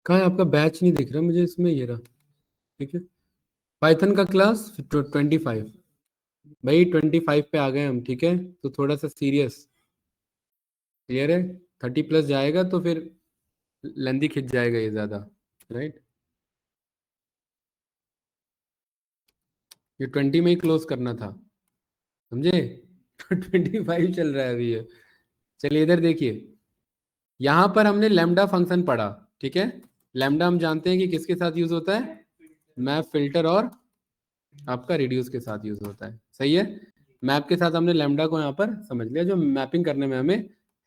कहाँ है आपका बैच? नहीं दिख रहा मुझे इसमें, ये रहा। ठीक है, पाइथन का क्लास 25। भाई 25 पे आ गए हम, ठीक है, तो थोड़ा सा सीरियस। क्लियर है? 30+ जाएगा तो फिर लेंदी खिंच जाएगा ये ज्यादा। राइट, ये 20 में ही क्लोज करना था, समझे? 25 चल रहा है अभी ये। चलिए इधर देखिए, यहाँ पर हमने लैम्डा फंक्शन पढ़ा। ठीक है, लैम्डा हम जानते हैं कि किसके साथ यूज होता है? मैप, फिल्टर और आपका रिड्यूस के साथ यूज होता है। सही है, मैप के साथ हमने लैम्डा को यहाँ पर समझ लिया, जो मैपिंग करने में हमें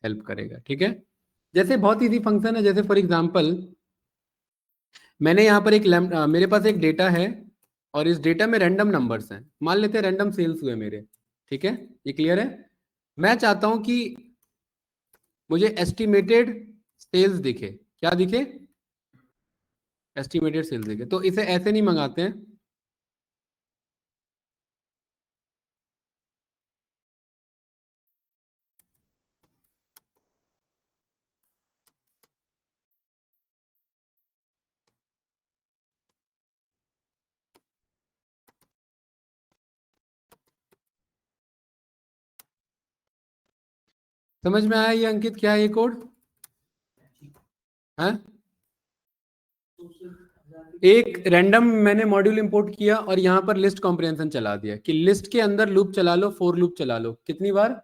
हेल्प करेगा। ठीक है, जैसे बहुत इजी फंक्शन है, जैसे फॉर एग्जांपल मैंने यहाँ पर मेरे पास एक डेटा है और इस डेटा में रैंडम नंबर्स हैं। मान लेते हैं रैंडम सेल्स हुए मेरे। ठीक है, ये क्लियर है? मैं चाहता हूं कि मुझे एस्टिमेटेड सेल्स दिखे। क्या दिखे? एस्टिमेटेड सेल्स दिखे। तो इसे ऐसे नहीं मंगाते हैं, समझ में आया ये अंकित? क्या है ये कोड? है एक रैंडम मैंने मॉड्यूल इंपोर्ट किया और यहाँ पर लिस्ट कॉम्प्रिहेंशन चला दिया कि लिस्ट के अंदर लूप चला लो, फॉर लूप चला लो। कितनी बार?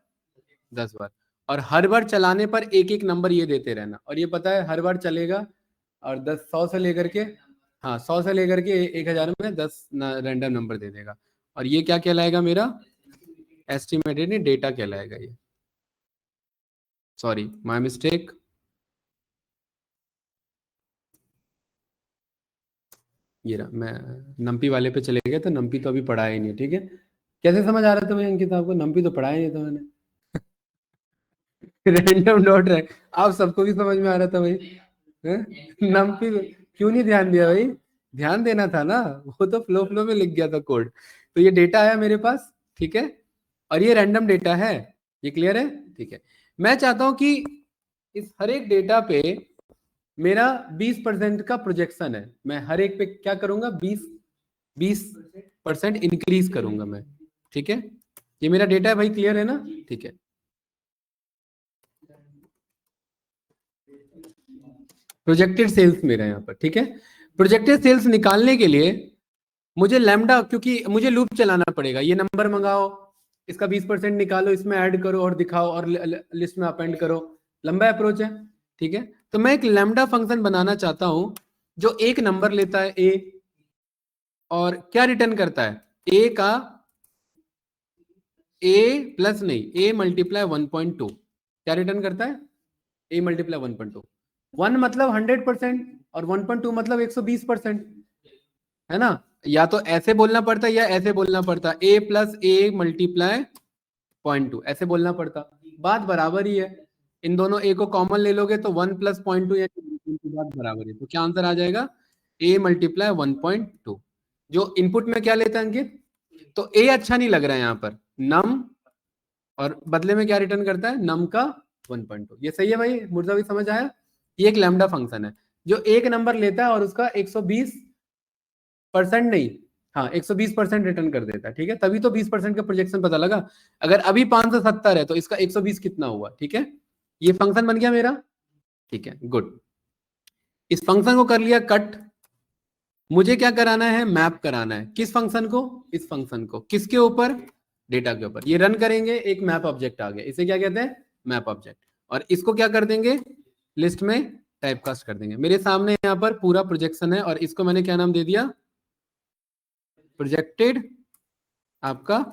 10 बार। और हर बार चलाने पर एक एक नंबर ये देते रहना, और ये पता है हर बार चलेगा। और 100 से लेकर के, हाँ 100 से लेकर के 1000 में 10 रैंडम नंबर दे देगा। और ये क्या कहलाएगा मेरा? एस्टिमेटेड नहीं, डेटा कहलाएगा ये। Sorry, my mistake. ये रहा, मैं नम्पी वाले पे चले गया, तो नम्पी तो अभी पढ़ाया ही नहीं। ठीक है, कैसे समझ आ रहा था भाई अंकित आपको? नम्पी तो पढ़ाया नहीं था मैंने। रैंडम डॉट है, आप सबको भी समझ में आ रहा था भाई। हैं? नम्पी क्यों नहीं ध्यान दिया भाई? ध्यान देना था ना, वो तो फ्लो फ्लो में लिख गया था कोड। तो ये डेटा है मेरे पास, ठीक है, और ये रैंडम डेटा है। ये क्लियर है? ठीक है, मैं चाहता हूं कि इस हर एक डेटा पे मेरा 20% का प्रोजेक्शन है। मैं हर एक पे क्या करूंगा? 20% इंक्रीज करूंगा मैं। ठीक है, ये मेरा डेटा है भाई, क्लियर है ना? ठीक है, प्रोजेक्टेड सेल्स मेरा यहाँ पर। ठीक है, प्रोजेक्टेड सेल्स निकालने के लिए मुझे लैम्डा, क्योंकि मुझे लूप चलाना पड़ेगा। ये नंबर मंगाओ, इसका 20% निकालो, इसमें ऐड करो और दिखाओ और लिस्ट में अपेंड करो। लंबा अप्रोच है। ठीक है, तो मैं एक लैम्डा फंक्शन बनाना चाहता हूं जो एक नंबर लेता है ए, और क्या रिटर्न करता है? ए का ए प्लस नहीं, ए मल्टीप्लाई 1.2। क्या रिटर्न करता है? A multiply 1.2। 1 मतलब 100% और 1.2 मतलब 120%। है ना? या तो ऐसे बोलना पड़ता या ऐसे बोलना पड़ता, ए प्लस ए मल्टीप्लाई 0.2, ऐसे बोलना पड़ता। बात बराबर ही है। इन दोनों ए को कॉमन ले लोगे तो 1 प्लस 0.2 यानी बात बराबर है। तो क्या आंसर आ जाएगा? A multiply 1.2। जो इनपुट में क्या लेता है अंकित? तो ए अच्छा नहीं लग रहा है यहाँ पर, नम, और बदले में क्या रिटर्न करता है? नम का 1.2। ये सही है भाई? मुर्जा भी समझ आया? ये एक लैम्डा फंक्शन है जो एक नंबर लेता है और उसका 120% नहीं, हाँ 120% रिटर्न कर देता है। ठीक है, तभी तो 20% का प्रोजेक्शन पता लगा। अगर अभी 570 है तो इसका 120 कितना हुआ? ठीक है, ये फंक्शन बन गया मेरा। ठीक है, गुड। इस फंक्शन को कर लिया कट। मुझे क्या कराना है? मैप कराना है। किस फंक्शन को? इस फंक्शन को। किसके ऊपर? डेटा के ऊपर। ये रन करेंगे, एक मैप ऑब्जेक्ट आ गया, इसे क्या कहते हैं? Map object. और इसको क्या कर देंगे? लिस्ट में टाइपकास्ट कर देंगे। मेरे सामने यहाँ पर पूरा प्रोजेक्शन है और इसको मैंने क्या नाम दे दिया? प्रोजेक्टेड आपका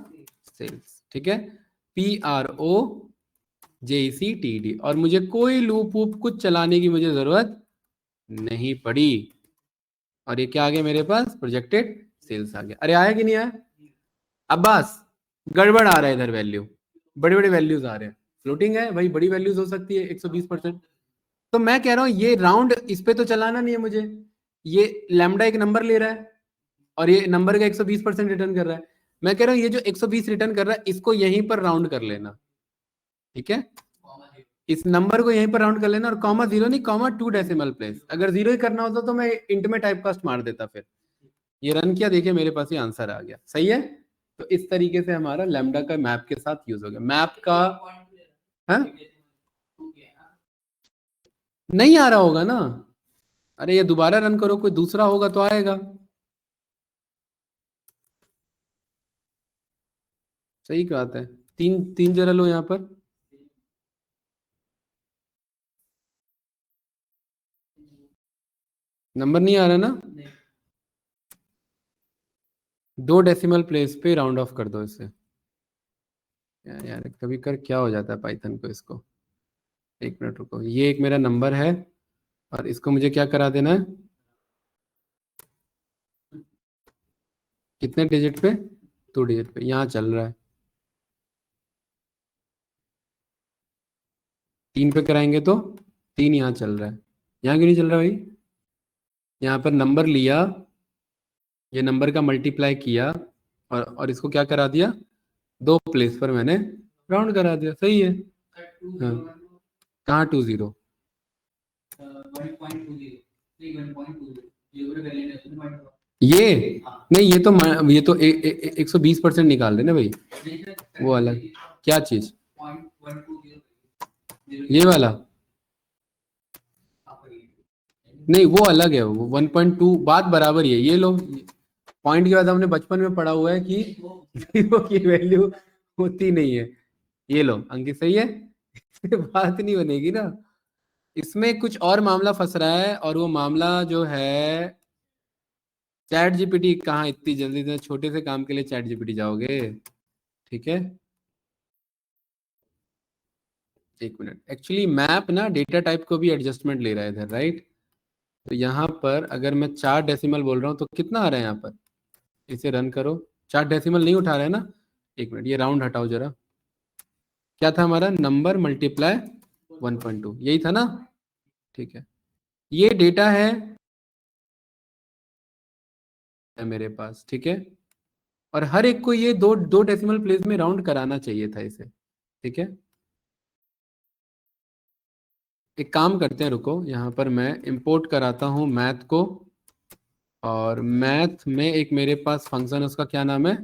सेल्स। ठीक है, PROJECTED। और मुझे कोई लूप वूप कुछ चलाने की मुझे जरूरत नहीं पड़ी। और ये क्या आ गया मेरे पास? प्रोजेक्टेड सेल्स आ गया। अरे आया कि नहीं आया? अब्बास, गड़बड़ आ रहा है इधर, वैल्यू बड़े बड़े वैल्यूज आ रहे हैं। फ्लोटिंग है भाई, बड़ी वैल्यूज हो सकती है 120%। तो मैं कह रहा हूं ये राउंड इस पे तो चलाना नहीं है मुझे। ये लैम्डा एक नंबर ले रहा है और ये नंबर का 120% रिटर्न कर रहा है। मैं कह रहा हूं ये जो 120 रिटर्न कर रहा है इसको यहीं पर राउंड कर लेना। ठीक है, इस नंबर को यहीं पर राउंड कर लेना, और कॉमा जीरो नहीं, कॉमा 2 डेसिमल प्लेस। अगर जीरो ही करना होता तो मैं इंट में टाइपकास्ट मार देता। फिर ये रन किया, देखिए मेरे पास ये आंसर आ गया। सही है। तो इस तरीके से हमारा लैम्डा का मैप के साथ यूज हो गया। मैप का नहीं आ रहा होगा ना। अरे ये दोबारा रन करो, कोई दूसरा होगा तो आएगा। सही बात है। तीन तीन जरा लो यहाँ पर। नंबर नहीं आ रहा ना। 2 डेसिमल प्लेस पे राउंड ऑफ कर दो इसे। यार कभी कर क्या हो जाता है पाइथन को इसको। एक मिनट रुको, ये एक मेरा नंबर है और इसको मुझे क्या करा देना है, कितने डिजिट पे, 2 डिजिट पे। यहाँ चल रहा है, 3 पे कराएंगे तो 3 यहाँ चल रहा है। यहाँ क्यों नहीं चल रहा भाई। यहाँ पर नंबर लिया, ये नंबर का मल्टीप्लाई किया और इसको क्या करा दिया, 2 प्लेस पर मैंने राउंड करा दिया। सही है। हाँ, कहाँ 20, ये नहीं, ये तो 120% निकाल देना भाई। वो अलग क्या चीज, ये वाला नहीं, वो अलग है। वो 1.2 बात बराबर ही है। ये लो, पॉइंट के बाद हमने बचपन में पढ़ा हुआ है कि जीरो की वैल्यू होती नहीं है। ये लो अंकित, सही है। बात नहीं बनेगी ना। इसमें कुछ और मामला फंस रहा है, और वो मामला जो है, चैट जीपीटी कहाँ इतनी जल्दी, इतने छोटे से काम के लिए चैट जीपीटी जाओगे। ठीक है, एक मिनट। एक्चुअली मैप ना डेटा टाइप को भी एडजस्टमेंट ले रहा है इधर, राइट। तो यहाँ पर अगर मैं 4 डेसिमल बोल रहा हूँ तो कितना आ रहा है यहाँ पर, इसे रन करो। 4 डेसिमल नहीं उठा रहा है ना। एक मिनट, ये राउंड हटाओ जरा। क्या था हमारा, नंबर मल्टीप्लाई 1.2, यही था ना। ठीक है, ये डेटा है मेरे पास। ठीक है, और हर एक को ये दो दो डेसिमल प्लेस में राउंड कराना चाहिए था इसे। ठीक है, एक काम करते हैं, रुको, यहाँ पर मैं इंपोर्ट कराता हूँ मैथ को। और मैथ में एक मेरे पास फंक्शन, उसका क्या नाम है,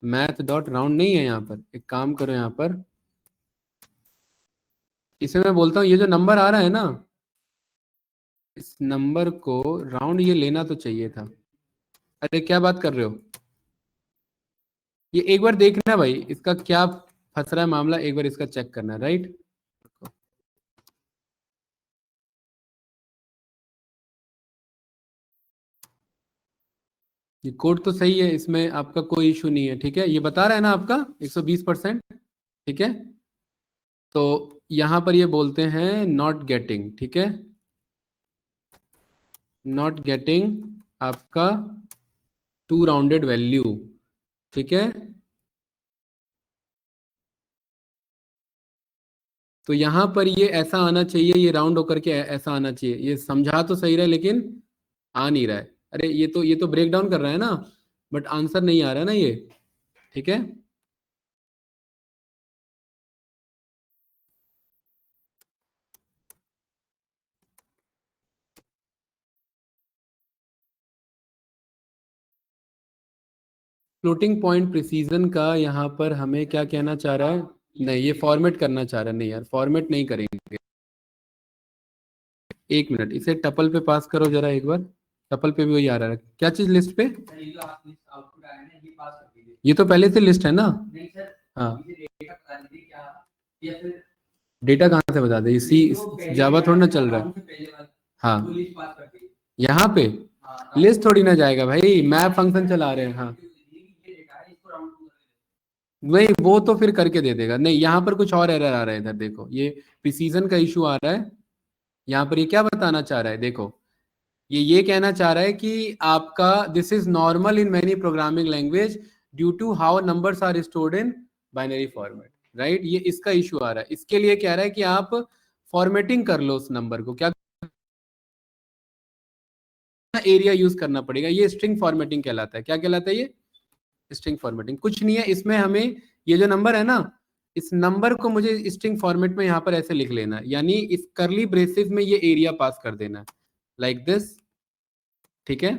मैथ डॉट राउंड नहीं है यहाँ पर। एक काम करो, यहाँ पर इसे मैं बोलता हूँ, ये जो नंबर आ रहा है ना, इस नंबर को राउंड ये लेना तो चाहिए था। अरे क्या बात कर रहे हो, ये एक बार देखना भाई, इसका क्या फंस रहा है मामला, एक बार इसका चेक करना, राइट। ये कोड तो सही है, इसमें आपका कोई इशू नहीं है। ठीक है, ये बता रहा है ना आपका 120%। ठीक है, तो यहां पर ये बोलते हैं नॉट गेटिंग। ठीक है, नॉट गेटिंग आपका 2 राउंडेड वैल्यू। ठीक है, तो यहां पर ये ऐसा आना चाहिए, ये राउंड होकर के ऐसा आना चाहिए। ये समझा तो सही रहा है लेकिन आ नहीं रहा है। अरे ये तो ब्रेक डाउन कर रहा है ना, बट आंसर नहीं आ रहा है ना ये। ठीक है, फ्लोटिंग पॉइंट प्रिसीजन का यहाँ पर हमें क्या कहना चाह रहा है, नहीं ये फॉर्मेट करना चाह रहा है। नहीं यार, फॉर्मेट नहीं करेंगे। एक मिनट, इसे टपल पे पास करो जरा एक बार। टपल पे भी वही आ रहा है, क्या चीज लिस्ट पे, ये तो पहले से लिस्ट है ना। हाँ, डेटा कहाँ से बता दे, इसी जावा थोड़ी ना चल रहा है। हाँ, यहाँ पे लिस्ट थोड़ी ना जाएगा भाई, मैप फंक्शन चला रहे हैं। हाँ, वही, वो तो फिर करके दे देगा। नहीं, यहाँ पर कुछ और एरर आ रहा है इधर, देखो ये प्रिसीजन का इशू आ रहा है। यहाँ पर ये क्या बताना चाह रहा है, देखो ये कहना चाह रहा है कि आपका this is normal in many programming language due to how numbers are stored in binary format, right. ये इसका इशू आ रहा है, इसके लिए कह रहा है कि आप फॉर्मेटिंग कर लो उस नंबर को। क्या एरिया यूज करना पड़ेगा, ये स्ट्रिंग फॉर्मेटिंग कहलाता है। क्या कहलाता है ये, स्ट्रिंग फॉर्मेटिंग। कुछ नहीं है इसमें, हमें ये जो नंबर है ना, इस नंबर को मुझे स्ट्रिंग फॉर्मेट में यहाँ पर ऐसे लिख लेना है, यानी इस करली ब्रेसेस में ये एरिया पास कर देना है लाइक दिस, ठीक है।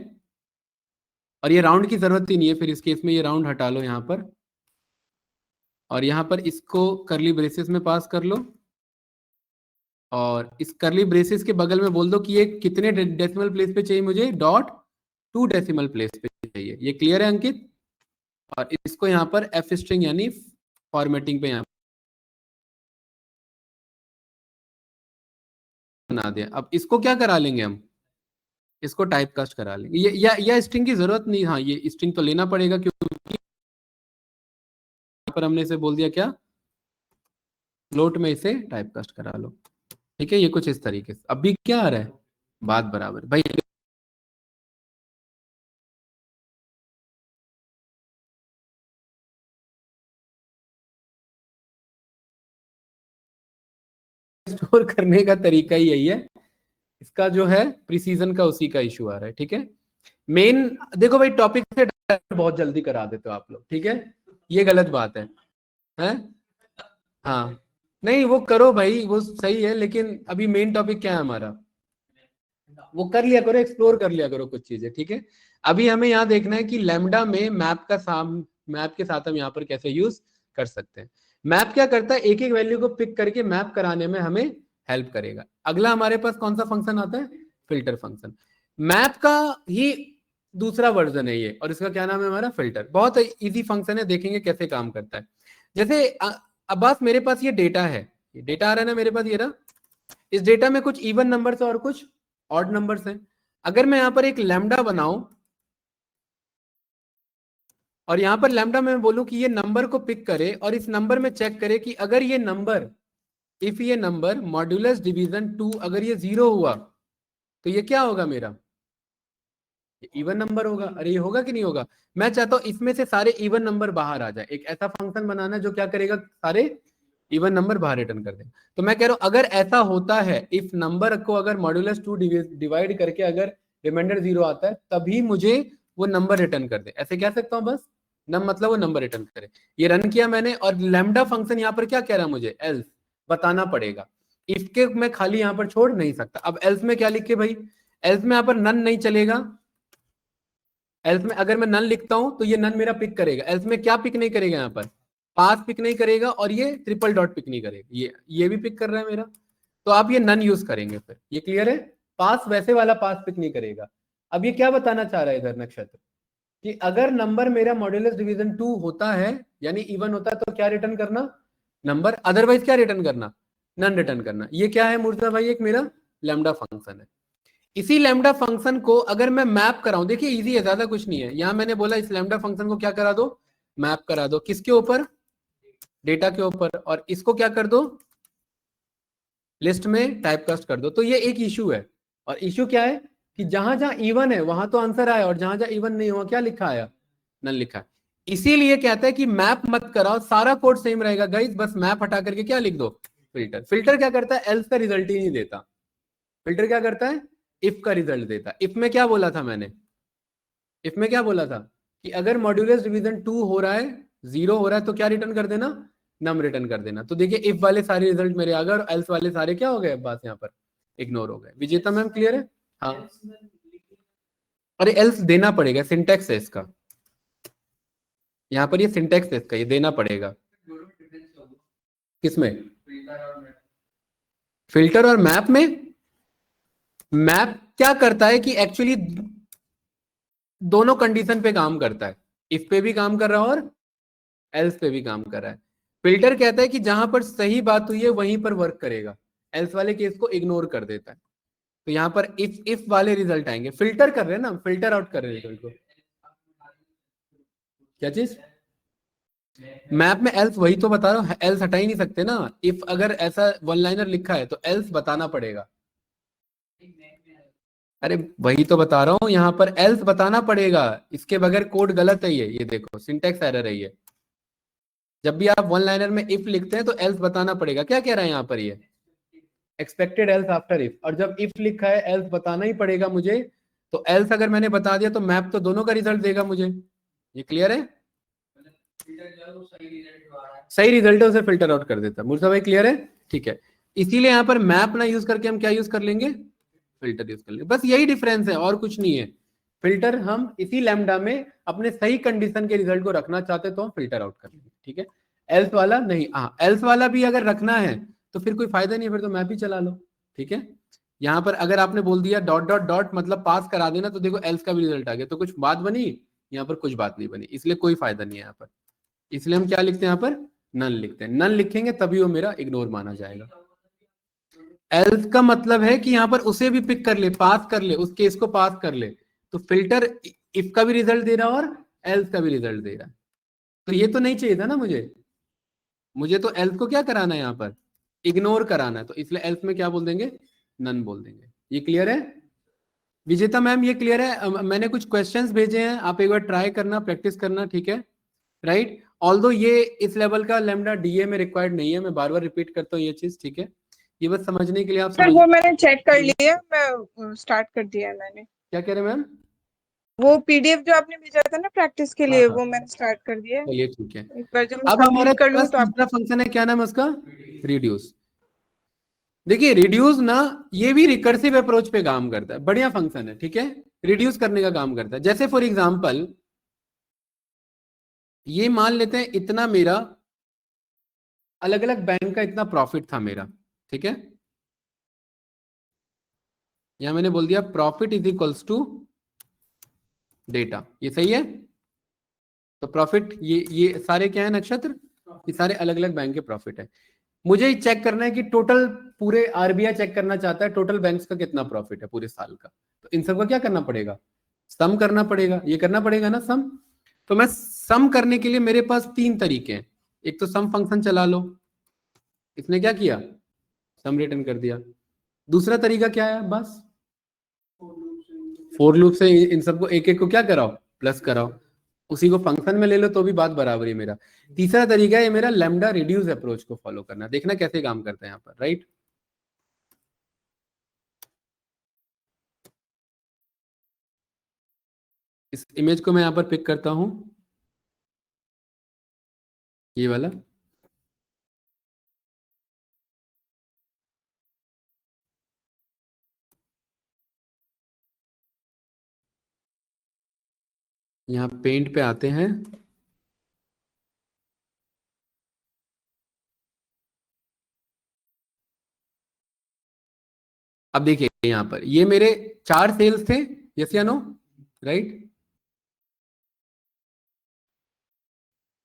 और ये राउंड की जरूरत ही नहीं है, फिर इस केस में ये राउंड हटा लो यहाँ पर, और यहाँ पर इसको करली ब्रेसेस में पास कर लो, और इस करली ब्रेसेस के बगल में बोल दो कि ये कितने डेसिमल प्लेस पे चाहिए मुझे, डॉट 2 डेसिमल प्लेस पे चाहिए। ये क्लियर है अंकित? और इसको यहाँ पर एफ स्ट्रिंग यानी फॉर्मेटिंग पे यहाँ बना दिया। अब इसको क्या करा लेंगे हम, इसको टाइप कास्ट करा लेंगे। ये या स्ट्रिंग की जरूरत नहीं, हाँ ये स्ट्रिंग तो लेना पड़ेगा क्योंकि पर हमने इसे बोल दिया क्या, फ्लोट में इसे टाइप कास्ट करा लो, ठीक है। ये कुछ इस तरीके से। अभी क्या आ रहा है, बात बराबर भाई, स्टोर करने का तरीका ही यही है, इसका जो है प्रिसीजन का उसी का इशू आ रहा है, ठीक है। मेन देखो भाई, टॉपिक से बहुत जल्दी करा देते हो आप लोग, ठीक है, ये गलत बात है, हैं? हाँ नहीं वो करो भाई, वो सही है, लेकिन अभी मेन टॉपिक क्या है हमारा, वो कर लिया करो, एक्सप्लोर कर लिया करो कुछ चीजें, ठीक है। अभी हमें यहाँ देखना है कि लैम्डा में मैप के साथ हम यहाँ पर कैसे यूज कर सकते हैं। मैप क्या करता है, एक एक वैल्यू को पिक करके मैप कराने में हमें हेल्प करेगा। अगला हमारे पास कौन सा फंक्शन आता है, फिल्टर फंक्शन। मैप का ही दूसरा वर्जन है ये, और इसका क्या नाम है हमारा, फिल्टर। बहुत इजी फंक्शन है, देखेंगे कैसे काम करता है। जैसे अब्बास मेरे पास ये डेटा है, ये डेटा आ रहा है ना मेरे पास, ये रहा। इस डेटा में कुछ इवन नंबर्स और कुछ ऑड नंबर्स हैं। अगर मैं यहां पर एक लैम्डा बनाऊं और यहां पर लैम्डा में बोलूं कि ये नंबर को पिक करे और इस नंबर में चेक करे कि अगर ये नंबर, इफ ये नंबर मॉड्यूलस डिवीजन 2 अगर ये 0 हुआ तो ये क्या होगा मेरा, इवन नंबर होगा। अरे ये होगा कि नहीं होगा? मैं चाहता हूं इसमें से सारे इवन नंबर बाहर आ जाए, एक ऐसा फंक्शन बनाना जो क्या करेगा, सारे इवन नंबर बाहर रिटर्न कर देगा। तो मैं कह रहा हूं अगर ऐसा होता है, इफ नंबर को अगर मॉड्यूलस 2 डिवाइड करके अगर रिमाइंडर 0 आता है, तभी मुझे वो नंबर रिटर्न कर दे, ऐसे कह सकता हूं बस। नम मतलब वो नंबर रिटर्न करे। ये रन किया मैंने, और लैम्डा फंक्शन यहाँ पर क्या कह रहा है, मुझे एल्स बताना पड़ेगा। इफ के मैं खाली यहाँ पर छोड़ नहीं सकता। अब एल्स में क्या लिख के भाई, एल्स में यहाँ पर नन नहीं चलेगा। एल्स में अगर मैं नन लिखता हूं तो ये नन मेरा पिक करेगा। एल्स में क्या पिक नहीं करेगा, यहाँ पर पास पिक नहीं करेगा, और ये ट्रिपल डॉट पिक नहीं करेगा। ये भी पिक कर रहा है मेरा, तो आप ये नन यूज करेंगे फिर। ये क्लियर है? पास वैसे वाला पास पिक नहीं करेगा। अब ये क्या बताना चाह रहा है इधर नक्षत्र, कि अगर नंबर मेरा मॉड्यूलस डिवीजन 2 होता है, यानी इवन होता है, तो क्या रिटर्न करना, नंबर। अदरवाइज क्या रिटर्न करना, नन रिटर्न करना। ये क्या है मूर्धा भाई, एक मेरा लैम्डा फंक्शन है। इसी लैम्डा फंक्शन को अगर मैं मैप कराऊं, देखिए इजी है, ज्यादा कुछ नहीं है। यहां मैंने बोला इस लैम्डा फंक्शन को क्या करा दो, मैप करा दो। किसके ऊपर, डेटा के ऊपर। और इसको क्या कर दो, लिस्ट में टाइपकास्ट कर दो। तो ये एक इशू है। और इशू क्या है कि जहां जहां इवन है वहां तो आंसर आया, और जहां जहां इवन नहीं हुआ क्या लिखा आया, नन लिखा है। इसीलिए कहता है कि मैप मत कराओ, सारा कोड सेम रहेगा गाइस, बस मैप हटा करके क्या लिख दो, फिल्टर। फिल्टर क्या करता है, एल्स का रिजल्ट ही नहीं देता। फिल्टर क्या करता है, इफ का रिजल्ट देता। इफ में क्या बोला था मैंने, इफ में क्या बोला था कि अगर मॉड्यूलस डिवीजन 2 हो रहा है, 0 हो रहा है, तो क्या रिटर्न कर देना, नम रिटर्न कर देना। तो देखिए इफ वाले सारे रिजल्ट मेरे आ गए, और एल्स वाले सारे क्या हो गए, बस यहाँ पर इग्नोर हो गए। विजेता मैम क्लियर है? हाँ, अरे एल्स देना पड़ेगा, सिंटेक्स है इसका, यहाँ पर ये सिंटेक्स है इसका, ये देना पड़ेगा। किसमें, फिल्टर और मैप में? मैप क्या करता है कि एक्चुअली दोनों कंडीशन पे काम करता है, इफ पे भी काम कर रहा है और एल्स पे भी काम कर रहा है। फिल्टर कहता है कि जहां पर सही बात हुई है वहीं पर वर्क करेगा, एल्स वाले केस को इग्नोर कर देता है। तो यहाँ पर इफ वाले रिजल्ट आएंगे। फिल्टर कर रहे हैं ना, फिल्टर आउट कर रहे हैं रिजल्ट को। क्या चीज, मैप में एल्स, वही तो बता रहा हूँ, एल्स हटा ही नहीं सकते ना। इफ अगर ऐसा वन लाइनर लिखा है तो एल्स बताना पड़ेगा। अरे वही तो बता रहा हूँ, यहाँ पर एल्स बताना पड़ेगा, इसके बगैर कोड गलत है। ये देखो सिंटेक्स एरर है ये। जब भी आप वन लाइनर में इफ लिखते हैं तो एल्स बताना पड़ेगा। क्या कह रहा है यहाँ पर ये, एक्सपेक्टेड एल्स आफ्टर इफ। और जब इफ लिखा है एल्स बताना ही पड़ेगा मुझे। तो एल्स अगर मैंने बता दिया तो मैप तो दोनों का रिजल्ट देगा मुझे। ये क्लियर है? सही रिजल्ट है उसे फिल्टर आउट कर देता है। मुर्जा भाई क्लियर है? ठीक है, इसीलिए यहाँ पर मैप ना यूज करके हम क्या यूज कर लेंगे, फिल्टर यूज कर लेंगे। बस यही डिफरेंस है और कुछ नहीं है। फिल्टर हम इसी लैम्डा में अपने सही कंडीशन के रिजल्ट को रखना चाहते तो हम फिल्टर आउट कर लेंगे, ठीक है। एल्स वाला नहीं, हाँ एल्स वाला भी अगर रखना है तो फिर कोई फायदा नहीं है, फिर तो मैप ही चला लो, ठीक है। यहाँ पर अगर आपने बोल दिया डॉट डॉट डॉट मतलब पास करा देना, तो देखो एल्स का भी रिजल्ट आ गया, तो कुछ बात बनी, यहाँ पर कुछ बात नहीं बनी, इसलिए कोई फायदा नहीं है यहाँ पर। इसलिए हम क्या लिखते हैं यहाँ पर, नन लिखते हैं। नन लिखेंगे तभी वो मेरा इग्नोर माना जाएगा। एल्स का मतलब है कि यहाँ पर उसे भी पिक कर ले, पास कर ले, उस केस को पास कर ले। तो फिल्टर इफ का भी रिजल्ट दे रहा है और एल्स का भी रिजल्ट दे रहा है। तो ये तो नहीं चाहिए था ना मुझे तो एल्स को क्या कराना है, यहाँ पर इग्नोर कराना है, तो इसलिए एल्स में क्या बोल देंगे, नन बोल देंगे। ये क्लियर है विजेता मैम? ये क्लियर है? मैंने कुछ क्वेश्चंस भेजे हैं, आप एक बार ट्राई करना, प्रैक्टिस करना, ठीक है, राइट। ऑल्दो ये इस लेवल का लैम्डा डीए में रिक्वायर्ड नहीं है, मैं बार बार रिपीट करता हूँ ये चीज, ठीक है। ये बस समझने के लिए आप सर समझ। वो मैंने चेक कर लिया, मैं स्टार्ट कर दिया है मैंने। क्या कह रहे हैं मैम? वो पीडीएफ जो आपने भेजा था ना प्रैक्टिस के हाँ लिए, हाँ, वो मैंने स्टार्ट कर दिया है। चलिए ठीक है। एक बार जब मैं अब हमारे कंप्लीट कर लूँ पास तो आप। तीसरा फंक्शन है, क्या नाम है उसका, रिड्यूस। देखिए रिड्यूस ना ये भी रिकर्सिव अप्रोच पे काम करता है, बढ़िया फंक्शन है, ठीक है। रिड्यूस करने का काम करता है। जैसे फॉर एग्जांपल ये मान लेते हैं इतना मेरा अलग अलग बैंक का इतना प्रॉफिट था मेरा, ठीक है। यहां मैंने बोल दिया profit is equals to data, ये सही है। तो प्रॉफिट ये सारे क्या है नक्षत्र, ये सारे अलग अलग बैंक के प्रॉफिट है। मुझे चेक करना है कि टोटल पूरे आरबीआई चेक करना चाहता है टोटल बैंक्स का कितना प्रॉफिट है पूरे साल का। तो इन सबका क्या करना पड़ेगा, सम करना पड़ेगा, ये करना पड़ेगा ना सम। तो मैं सम करने के लिए मेरे पास तीन तरीके हैं। एक तो सम फंक्शन चला लो, इसने क्या किया, सम रिटर्न कर दिया। दूसरा तरीका क्या है, बस फोर लूप से इन सबको एक एक को क्या कराओ, प्लस कराओ, उसी को फंक्शन में ले लो तो भी बात बराबर ही मेरा। तीसरा तरीका है मेरा लैम्डा रिड्यूस अप्रोच को फॉलो करना, देखना कैसे काम करता है यहाँ पर, राइट। इस इमेज को मैं यहाँ पर पिक करता हूं, ये वाला। यहाँ पेंट पे आते हैं, अब देखिए यहाँ पर ये मेरे 4 सेल्स थे, यस या नो, राइट।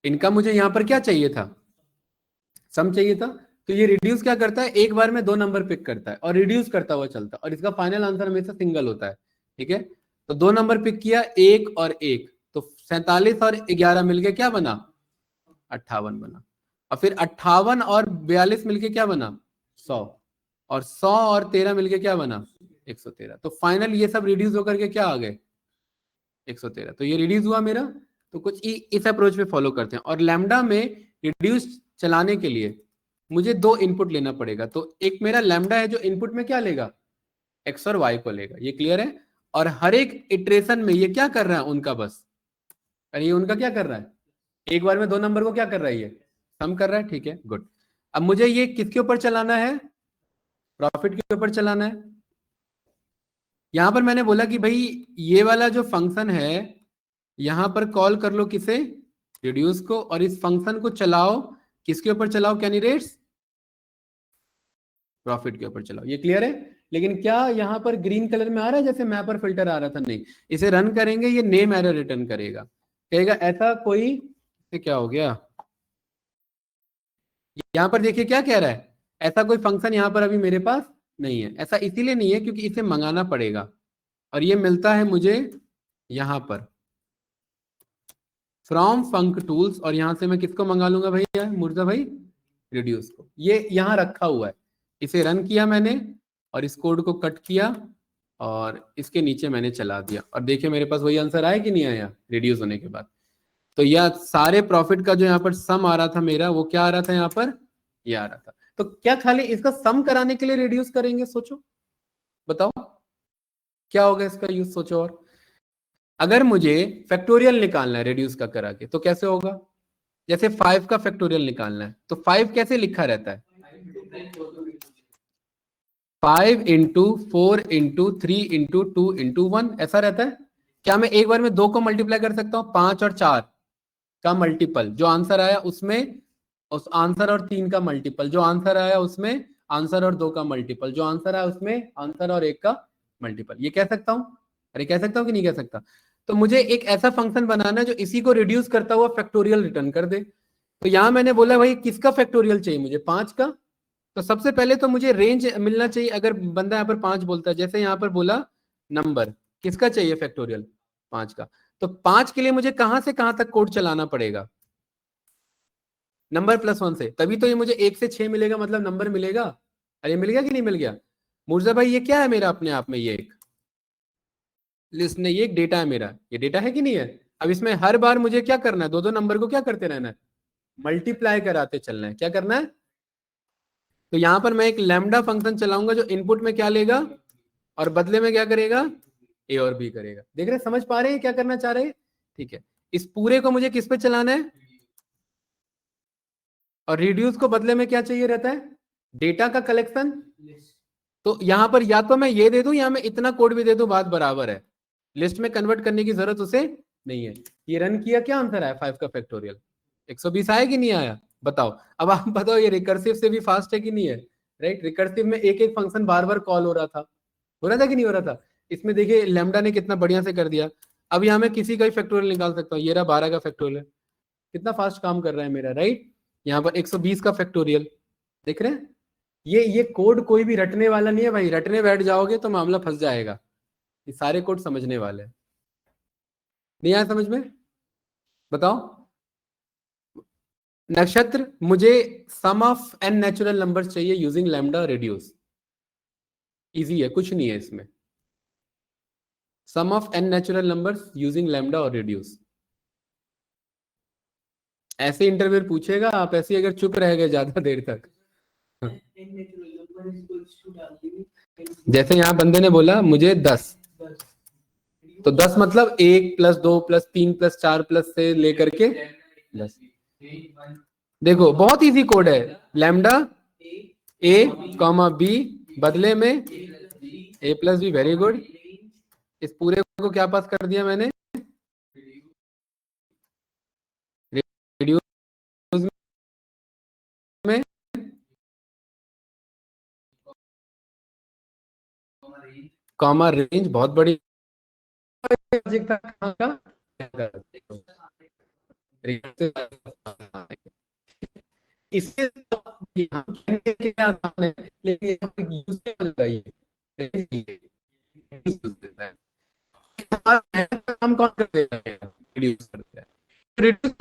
इनका मुझे यहाँ पर क्या चाहिए था, सम चाहिए था। तो ये रिड्यूस क्या करता है, एक बार में 2 नंबर पिक करता है और रिड्यूस करता हुआ चलता है, और इसका फाइनल आंसर हमेशा सिंगल होता है, ठीक है। तो 2 नंबर पिक किया, 1 और 1, तो 47 और 11 मिलके क्या बना, 58 बना। और फिर 58 और 42 मिलके क्या बना, 100, और 100 और 13 मिलके क्या बना, 113। तो फाइनल ये सब रिड्यूस होकर के क्या आ गए, 113। तो ये रिड्यूस हुआ मेरा। तो कुछ इस अप्रोच पे फॉलो करते हैं। और लैम्डा में रिड्यूस चलाने के लिए मुझे 2 इनपुट लेना पड़ेगा। तो एक मेरा लैम्डा है जो इनपुट में क्या लेगा, एक्स और वाई को लेगा, ये क्लियर है। और हर एक इटरेशन में ये क्या कर रहा है उनका, बस अरे ये उनका क्या कर रहा है, एक बार में 2 नंबर को क्या कर रहा है, ये सम कर रहा है, ठीक है गुड। अब मुझे ये किसके ऊपर चलाना है, प्रॉफिट के ऊपर चलाना है। यहां पर मैंने बोला कि भाई ये वाला जो फंक्शन है यहां पर कॉल कर लो किसे, रिड्यूस को, और इस फंक्शन को चलाओ किसके ऊपर चलाओ, कैंडिडेट्स, प्रॉफिट के ऊपर चलाओ, ये क्लियर है। लेकिन क्या यहां पर ग्रीन कलर में आ रहा है जैसे मैप पर फिल्टर आ रहा था, नहीं। इसे रन करेंगे ये नेम एरर रिटर्न करेगा, कहेगा ऐसा कोई, क्या हो गया, यहां पर देखिए क्या कह रहा है, ऐसा कोई फंक्शन यहां पर अभी मेरे पास नहीं है। ऐसा इसीलिए नहीं है क्योंकि इसे मंगाना पड़ेगा, और ये मिलता है मुझे यहां पर फ्रॉम फंक टूल्स, और यहां से मैं किसको मंगा लूंगा भैया, मुर्जा भाई, रिड्यूस को। ये यहां रखा हुआ है, इसे रन किया मैंने और इस कोड को कट किया और इसके नीचे मैंने चला दिया, और देखिए मेरे पास वही आंसर आया कि नहीं आया रिड्यूस होने के बाद। तो यह सारे प्रॉफिट का जो यहाँ पर सम आ रहा था मेरा, वो क्या आ रहा था यहाँ पर, ये आ रहा था। तो क्या खाली इसका सम कराने के लिए रिड्यूस करेंगे, सोचो बताओ क्या होगा इसका यूज, सोचो। और अगर मुझे फैक्टोरियल निकालना है रिड्यूस का करा के तो कैसे होगा, जैसे 5 का फैक्टोरियल निकालना है तो 5 कैसे लिखा रहता है? 5 इंटू 4 इंटू 3 इंटू 2 इंटू 1 ऐसा रहता है। क्या मैं एक बार में 2 को मल्टीप्लाई कर सकता हूँ? 5 और 4 का मल्टीपल जो आंसर आया उसमें, उस आंसर और 3 का मल्टीपल जो आंसर आया उसमें, आंसर और 2 का मल्टीपल जो आंसर आया उसमें, आंसर और 1 का मल्टीपल। ये कह सकता हूं? अरे कह सकता हूं कि नहीं कह सकता? तो मुझे एक ऐसा फंक्शन बनाना है जो इसी को रिड्यूस करता हुआ फैक्टोरियल रिटर्न कर दे। तो यहां मैंने बोला भाई किसका फैक्टोरियल चाहिए मुझे? 5 का। तो सबसे पहले तो मुझे रेंज मिलना चाहिए। अगर बंदा यहाँ पर 5 बोलता है, जैसे यहाँ पर बोला नंबर, किसका चाहिए फैक्टोरियल? 5 का। तो 5 के लिए मुझे कहां से कहां तक कोड चलाना पड़ेगा? नंबर प्लस 1 से, तभी तो ये मुझे 1 से 6 मिलेगा, मतलब नंबर मिलेगा। अरे मिल गया कि नहीं मिल गया? मुर्जा भाई ये क्या है मेरा अपने आप में? ये एक लिस्ट नहीं, ये एक डेटा है मेरा। ये डेटा है कि नहीं है? अब इसमें हर बार मुझे क्या करना है? दो दो नंबर को क्या करते रहना है? मल्टीप्लाई कराते चलना है। क्या करना है? तो यहां पर मैं एक लैम्डा फंक्शन चलाऊंगा जो इनपुट में क्या लेगा और बदले में क्या करेगा? ए और बी करेगा। देख रहे, समझ पा रहे हैं क्या करना चाह रहे हैं? ठीक है। इस पूरे को मुझे किस पे चलाना है? और रिड्यूस को बदले में क्या चाहिए रहता है? डेटा का कलेक्शन। तो यहां पर या तो मैं ये दे दूं या मैं इतना कोड भी दे दूं, बात बराबर है। लिस्ट में कन्वर्ट करने की जरूरत उसे नहीं है। ये रन किया, क्या आंसर आया? 5 का फैक्टोरियल 120 आया कि नहीं आया? बताओ। अब आप बताओ ये रिकर्सिव से भी फास्ट है कि नहीं है? राइट, रिकर्सिव में एक एक फंक्शन बार बार कॉल हो रहा था कि नहीं हो रहा था? इसमें देखिए लैम्डा ने कितना बढ़िया से कर दिया। अब यहाँ मैं किसी का ही फैक्टोरियल निकाल सकता हूँ। ये रहा 12 का फैक्टोरियल, कितना फास्ट काम कर रहा है मेरा। राइट, यहाँ पर 120 का फैक्टोरियल, देख रहे हैं? ये कोड कोई भी रटने वाला नहीं है भाई। रटने बैठ जाओगे तो मामला फंस जाएगा। ये सारे कोड समझने वाले हैं। नहीं आया समझ में? बताओ। नक्षत्र, मुझे sum of n natural numbers चाहिए यूजिंग लैम्डा रिड्यूस। इजी है, कुछ नहीं है इसमें। Sum of n natural numbers using lambda और रिड्यूस। ऐसे इंटरव्यू पूछेगा, आप ऐसे अगर चुप रह गए ज्यादा देर तक। जैसे यहाँ बंदे ने बोला मुझे 10, तो 10 मतलब 1 प्लस 2 प्लस 3 प्लस 4 प्लस से लेकर के 10। देखो बहुत इजी कोड है। लैम्डा ए कॉमा बी, बदले में ए प्लस बी। Very good. इस पूरे को क्या पास कर दिया मैंने? रिड्यूस में कॉमा रेंज। बहुत बड़ी इससे क्या आसान है, लेकिन यूज काम कौन कर देता है? रिड्यूस करता है। रिड्यूस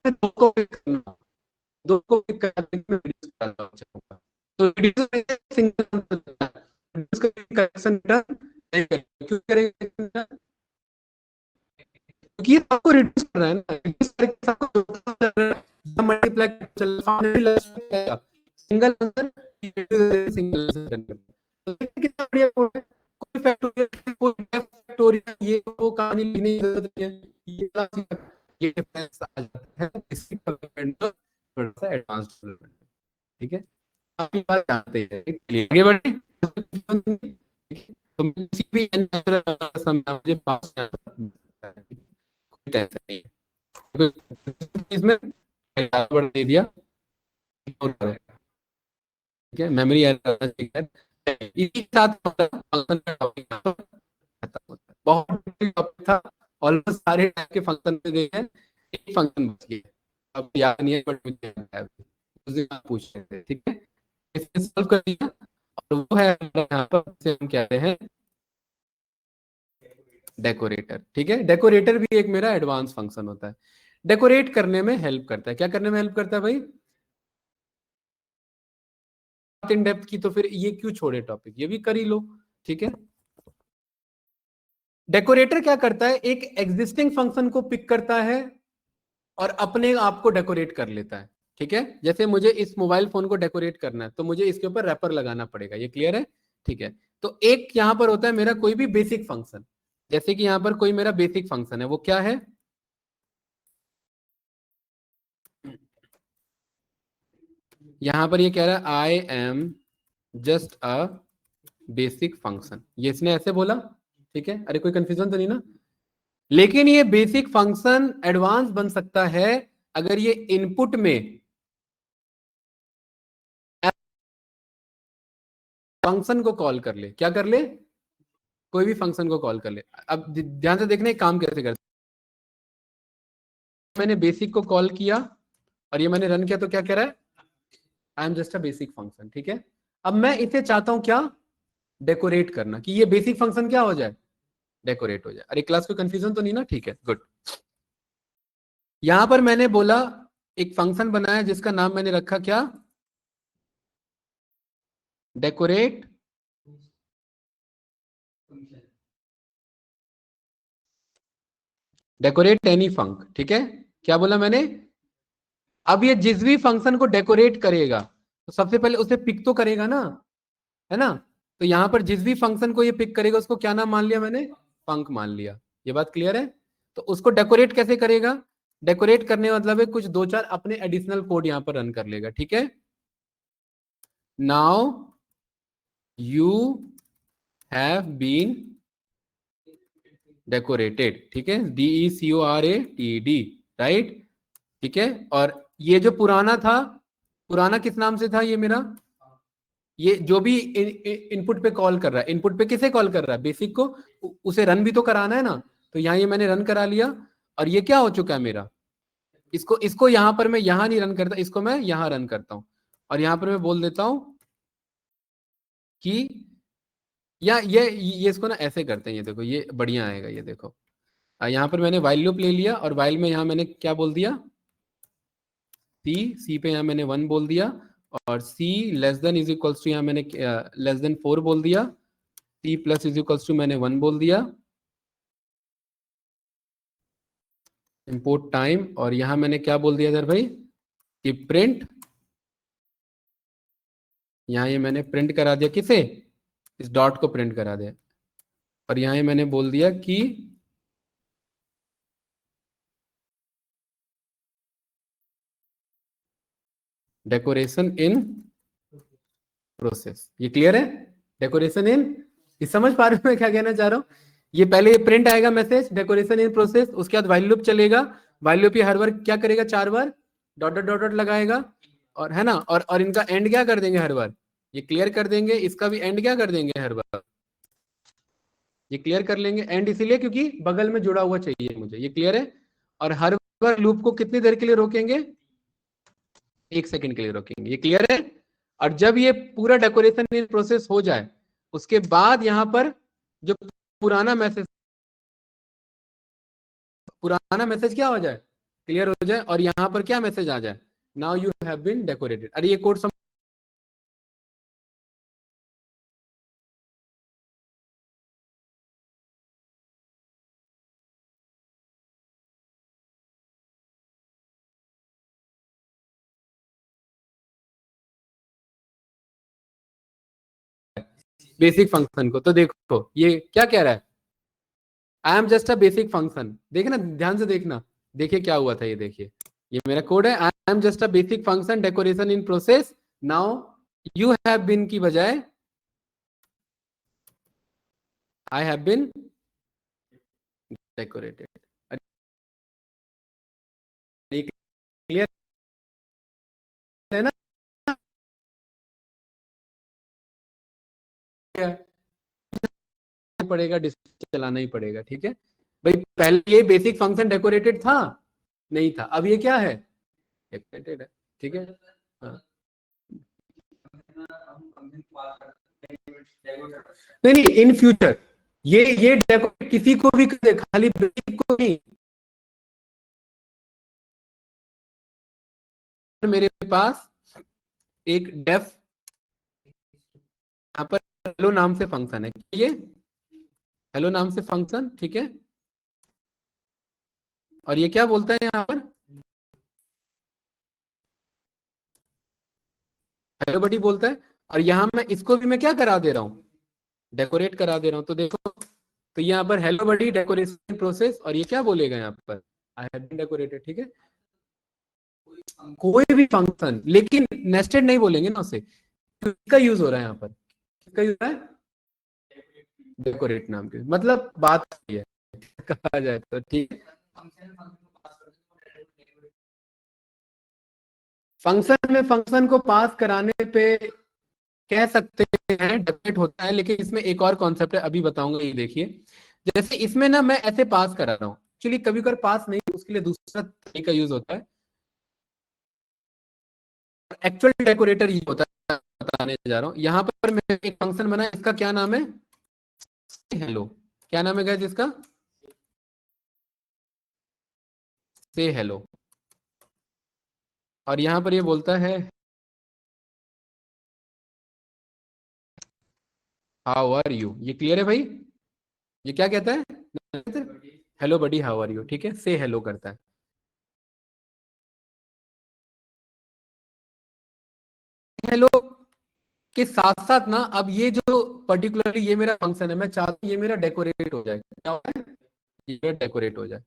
दो को पिक करना, दो को पिक करना, रिड्यूस करना चाहूंगा। तो रिड्यूस सिंगल रिड्यूस का करेक्शन नहीं करेगा। क्यों करेगा? क्योंकि ये आपको रिड्यूस कर रहा है ना। रिड्यूस करके आपको मल्टीप्लाई चल सिंगल आंसर, सिंगल आंसर। तो कितना बढ़िया कोड है। कोई फैक्टोरियल, कोई फैक्टोरियल, ये वो कहानी लिखने की जरूरत नहीं है। ये क्लास ये डिफरेंस आ जाता है इसी डेवलपमेंट का थोड़ा सा एडवांस डेवलपमेंट। ठीक है, आप ये बात जानते हैं। आगे बढ़े। तो किसी भी मुझे पास टेंशन नहीं है। इसमें बढ़ दे दिया, ठीक है, मेमोरी इसी के साथ फंक्शन का टॉपिक बहुत टॉपिक था। ऑलमोस्ट सारे टाइप के फंक्शन में देखे, एक फंक्शन बच गया, अब याद नहीं है, बट मुझे याद है। उस दिन आप पूछ रहे थे, ठीक है, इसे सॉल्व कर दिया। और वो है यहाँ पर से हम कहते हैं डेकोरेटर। ठीक है, डेकोरेटर भी एक मेरा एडवांस फंक्शन होता है। डेकोरेट करने में हेल्प करता है। क्या करने में हेल्प करता है भाई? इन डेप्थ की तो फिर ये क्यों छोड़े टॉपिक, ये भी कर ही लो। ठीक है, डेकोरेटर क्या करता है? एक एग्जिस्टिंग फंक्शन को पिक करता है और अपने आप को डेकोरेट कर लेता है। ठीक है, जैसे मुझे इस मोबाइल फोन को डेकोरेट करना है तो मुझे इसके ऊपर रैपर लगाना पड़ेगा। ये क्लियर है? ठीक है, तो एक यहां पर होता है मेरा कोई भी बेसिक फंक्शन। जैसे कि यहां पर कोई मेरा बेसिक फंक्शन है, वो क्या है? यहां पर ये कह रहा है I am just a basic function, ये इसने ऐसे बोला, ठीक है। अरे कोई कंफ्यूजन तो नहीं ना? लेकिन ये बेसिक फंक्शन एडवांस बन सकता है अगर ये इनपुट में फंक्शन को कॉल कर ले। क्या कर ले? कोई भी फंक्शन को कॉल कर ले। अब ध्यान से देखना काम कैसे करते। मैंने बेसिक को कॉल किया और ये मैंने रन किया, तो क्या कह रहा है? I am just a basic function, ठीक है। अब मैं इसे चाहता हूं क्या? डेकोरेट करना, कि ये बेसिक फंक्शन क्या हो जाए? डेकोरेट हो जाए। अरे क्लास को कंफ्यूजन तो नहीं ना? ठीक है, गुड। यहां पर मैंने बोला एक फंक्शन बनाया जिसका नाम मैंने रखा क्या? डेकोरेट डेकोरेट एनी फंक, ठीक है। क्या बोला मैंने? अब ये जिस भी फंक्शन को डेकोरेट करेगा तो सबसे पहले उसे पिक तो करेगा ना, है ना? तो यहां पर जिस भी फंक्शन को ये पिक करेगा उसको क्या नाम मान लिया मैंने? फंक मान लिया। ये बात क्लियर है? तो उसको डेकोरेट कैसे करेगा? डेकोरेट करने का मतलब है कुछ दो चार अपने एडिशनल कोड यहां पर रन कर लेगा, ठीक है। Now you have been decorated, ठीक है। DECORATED, राइट, ठीक है। और ये जो पुराना था, पुराना किस नाम से था ये मेरा? ये जो भी इनपुट पे कॉल कर रहा है, इनपुट पे किसे कॉल कर रहा है? बेसिक को। उसे रन भी तो कराना है ना, तो यहाँ ये मैंने रन करा लिया। और ये क्या हो चुका है मेरा? इसको इसको यहाँ पर मैं यहाँ नहीं रन करता, इसको मैं यहाँ रन करता हूँ। और यहाँ पर मैं बोल देता हूँ कि या ये इसको ना ऐसे करते हैं, ये देखो ये बढ़िया आएगा, ये देखो। यहाँ पर मैंने वाइल लूप ले लिया और वाइल में यहाँ मैंने क्या बोल दिया? सी पे यहाँ मैंने 1 बोल दिया, और C less than is equals to यहाँ मैंने लेस देन 4 बोल दिया, C plus is equals to मैंने 1 बोल दिया, इंपोर्ट टाइम। और यहाँ मैंने क्या बोल दिया इधर भाई? कि प्रिंट, यहाँ ये मैंने प्रिंट करा दिया किसे? इस डॉट को प्रिंट करा दिया। और यहाँ ये मैंने बोल दिया कि डेकोरेशन इन प्रोसेस। ये क्लियर है? डेकोरेशन इन, ये समझ पा रहे हो मैं क्या कहना चाह रहा हूँ? ये पहले ये प्रिंट आएगा मैसेज डेकोरेशन इन प्रोसेस, उसके बाद व्हाइल लूप चलेगा। व्हाइल लूप ये हर बार क्या करेगा? 4 बार डॉट डॉट डॉट डॉट लगाएगा, और है ना, और इनका एंड क्या कर देंगे हर बार? ये क्लियर कर देंगे। इसका भी एंड क्या कर देंगे हर बार? ये क्लियर कर लेंगे एंड, इसीलिए क्योंकि बगल में जुड़ा हुआ चाहिए मुझे। ये क्लियर है? और हर बार लूप को कितनी देर के लिए रोकेंगे? 1 सेकंड के लिए रोकेंगे। ये क्लियर है? और जब ये पूरा डेकोरेशन इन प्रोसेस हो जाए, उसके बाद यहाँ पर जो पुराना मैसेज क्या हो जाए? क्लियर हो जाए। और यहाँ पर क्या मैसेज आ जाए? Now you have been decorated. अरे ये कोड बेसिक फंक्शन को तो देखो ये क्या कह रहा है? I am just a basic function. देखना ध्यान से देखना, देखिए क्या हुआ था। ये देखिए, ये मेरा कोड है। I am just a basic function decoration in process, now you have been की बजाय I have been decorated. Clear है ना? पड़ेगा, डिस्प्ले चलाना ही पड़ेगा, ठीक है भाई। पहले ये बेसिक फंक्शन डेकोरेटेड था नहीं था, अब ये क्या है? डेकोरेटेड है, ठीक है। हाँ। नहीं नहीं, इन फ्यूचर ये डेकोरेट किसी को भी कर दे, खाली बेसिक को नहीं। मेरे पास एक डेफ यहाँ पर हेलो नाम से फंक्शन है, ये हेलो नाम से फंक्शन, ठीक है। और ये क्या बोलता है यहाँ पर? हेलो बडी बोलता है। और यहाँ मैं इसको भी मैं क्या करा दे रहा हूँ? डेकोरेट करा दे रहा हूँ। तो देखो, तो यहाँ पर हेलो बडी डेकोरेशन प्रोसेस, और ये क्या बोलेगा यहाँ पर? आई हैव बीन डेकोरेटेड, ठीक है। कोई भी फंक्शन, लेकिन नेस्टेड नहीं बोलेंगे ना उसे, किसका यूज हो रहा है यहाँ पर, किसका यूज हो रहा है, डेकोरेट नाम के, मतलब बात ये है कहा जाए तो, ठीक। फंक्शन में फंक्शन को पास कराने पे कह सकते हैं डेकोरेट होता है, लेकिन इसमें एक और कॉन्सेप्ट है, अभी बताऊंगा, ये देखिए। जैसे इसमें ना मैं ऐसे पास करा रहा हूँ, एक्चुअली कभी कभी पास नहीं, उसके लिए दूसरा तरीका यूज होता है, एक्चुअल डेकोरेटर ये होता है, बताने जा रहा हूँ। यहाँ पर मैं एक फंक्शन बना, इसका क्या नाम है, हेलो, क्या नाम है गाइस इसका, से हेलो, और यहाँ पर ये बोलता है हाउ आर यू, ये क्लियर है भाई, ये क्या कहता है, hello buddy how are you, ठीक है, से हेलो करता है। हेलो के साथ साथ ना, अब ये जो पर्टिकुलरली ये मेरा फंक्शन है, मैं चाहता हूँ ये मेरा डेकोरेट हो जाए, क्या हो जाए, ये डेकोरेट हो जाए।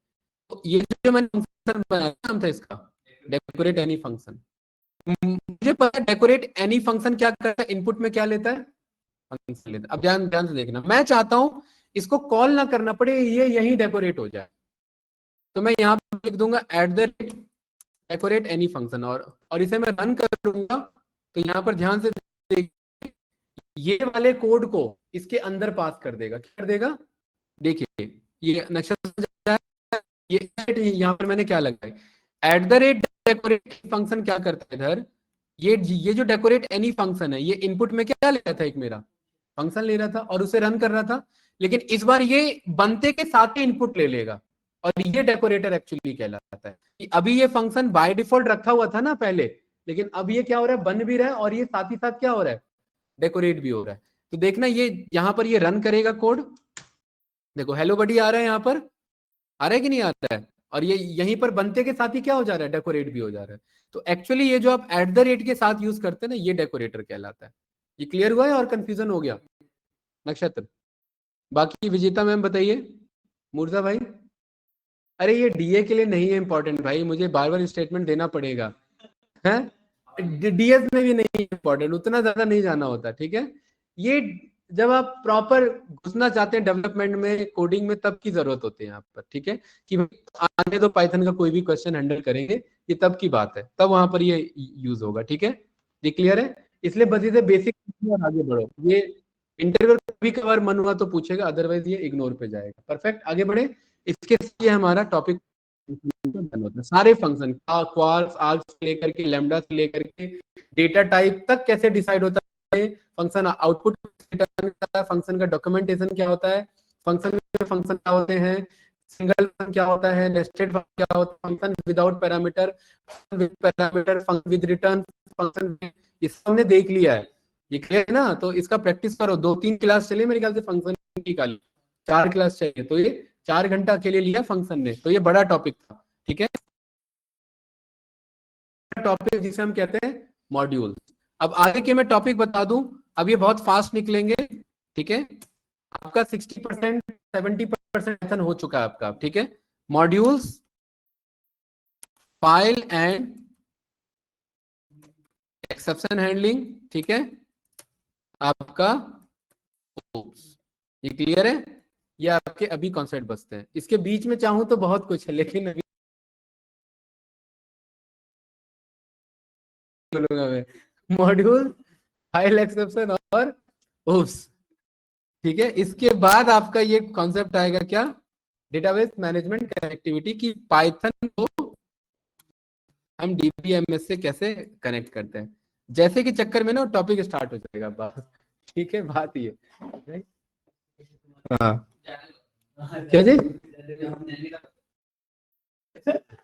तो ये जो मैंने फंक्शन बनाया, नाम था इसका डेकोरेट एनी फंक्शन। मुझे पता है डेकोरेट एनी फंक्शन क्या करता है, इनपुट में क्या लेता है, फंक्शन लेता है। अब ध्यान ध्यान से देखना, मैं चाहता हूं इसको कॉल ना करना पड़े, ये यही डेकोरेट हो जाए, तो मैं यहाँ पर लिख दूंगा at the rate decorate any function, और इसे मैं रन करूंगा, तो यहाँ पर ध्यान से देखिए, ये वाले कोड को इसके अंदर पास कर देगा, क्या कर देगा, देखिए ये नक्शा समझ आया है? ये यहाँ पर मैंने क्या लगाया, at the rate decorate function क्या करता है इधर, ये जो डेकोरेट एनी फंक्शन है, ये इनपुट में क्या ले रहा था, एक मेरा फंक्शन ले रहा था और उसे रन कर रहा था, लेकिन इस बार ये बनते के साथ ही इनपुट ले लेगा, और ये डेकोरेटर एक्चुअली कहलाता है। कि अभी ये फंक्शन बाय डिफॉल्ट रखा हुआ था ना पहले, लेकिन अब ये क्या हो रहा है, बन भी रहा है, और ये साथ ही साथ क्या हो रहा है, डेकोरेट भी हो रहा है। तो देखना ये यहाँ पर ये रन करेगा कोड, देखो हेलो बडी आ रहा है, यहाँ पर आ रहा है कि नहीं आ रहा है, और ये यहीं पर बनते के साथ ही क्या हो जा रहा है, डेकोरेट भी हो जा रहा है। तो एक्चुअली ये जो आप एट द रेट के साथ यूज करते हैं ना, ये डेकोरेटर कहलाता है। ये क्लियर हुआ है और कंफ्यूजन हो गया, नक्षत्र। बाकी विजेता मैम बताइए, मुर्जा भाई, अरे ये डीए के लिए नहीं है इंपॉर्टेंट भाई, मुझे बार बार स्टेटमेंट देना पड़ेगा, है डीएस में भी नहीं इंपॉर्टेंट, उतना ज्यादा नहीं जाना होता, ठीक है। ये जब आप प्रॉपर घुसना चाहते हैं डेवलपमेंट में, कोडिंग में, तब की जरूरत होती है यहाँ पर, ठीक है, कि आने तो पाइथन का कोई भी क्वेश्चन हैंडल करेंगे, ये तब की बात है, तब वहां पर ये यूज होगा, ठीक है, ये क्लियर है। इसलिए बस इसे बेसिक और आगे बढ़ो, ये इंटरव्यू कभी कभार मन हुआ तो पूछेगा, अदरवाइज ये इग्नोर पे जाएगा। परफेक्ट, आगे बढ़े। इसके लिए हमारा टॉपिक होता है, सारे फंक्शन क्वार्स आर्क्स से लेकर के लैम्डा से लेकर के डेटा टाइप तक कैसे डिसाइड होता है, फंक्शन आउटपुट रिटर्न करता है, फंक्शन का डॉक्यूमेंटेशन क्या होता है, फंक्शन क्या होते हैं, सिंगल फंक्शन क्या होता है, नेस्टेड फंक्शन क्या होता है, function without parameter, with parameter, function with return, function, ये सब हमने देख लिया है, ये क्लियर है ना। तो इसका प्रैक्टिस करो, 2-3 क्लास चलिए मेरे ख्याल से फंक्शन की, 4 क्लास चाहिए, तो ये 4 घंटा के लिए लिया फंक्शन ने, तो ये बड़ा टॉपिक था, ठीक है, टॉपिक जिसे हम कहते हैं मॉड्यूल। अब आगे के मैं टॉपिक बता दूं, अब ये बहुत फास्ट निकलेंगे, ठीक है, आपका 60% 70% हो चुका है आपका, ठीक है, modules, file and exception handling, ठीक है, आपका ये क्लियर है, ये आपके अभी कॉन्सेप्ट बचते हैं, इसके बीच में चाहूं तो बहुत कुछ है, लेकिन अभी बोलूंगा मैं, मॉड्यूल, फाइल एक्सेप्शन और ओप्स, ठीक है। इसके बाद आपका ये कॉन्सेप्ट आएगा क्या, डेटाबेस मैनेजमेंट कनेक्टिविटी की, पाइथन को हम डीबीएमएस से कैसे कनेक्ट करते हैं, जैसे कि चक्कर में ना टॉपिक स्टार्ट हो जाएगा बस, ठीक है, बात ये, हाँ क्या जी,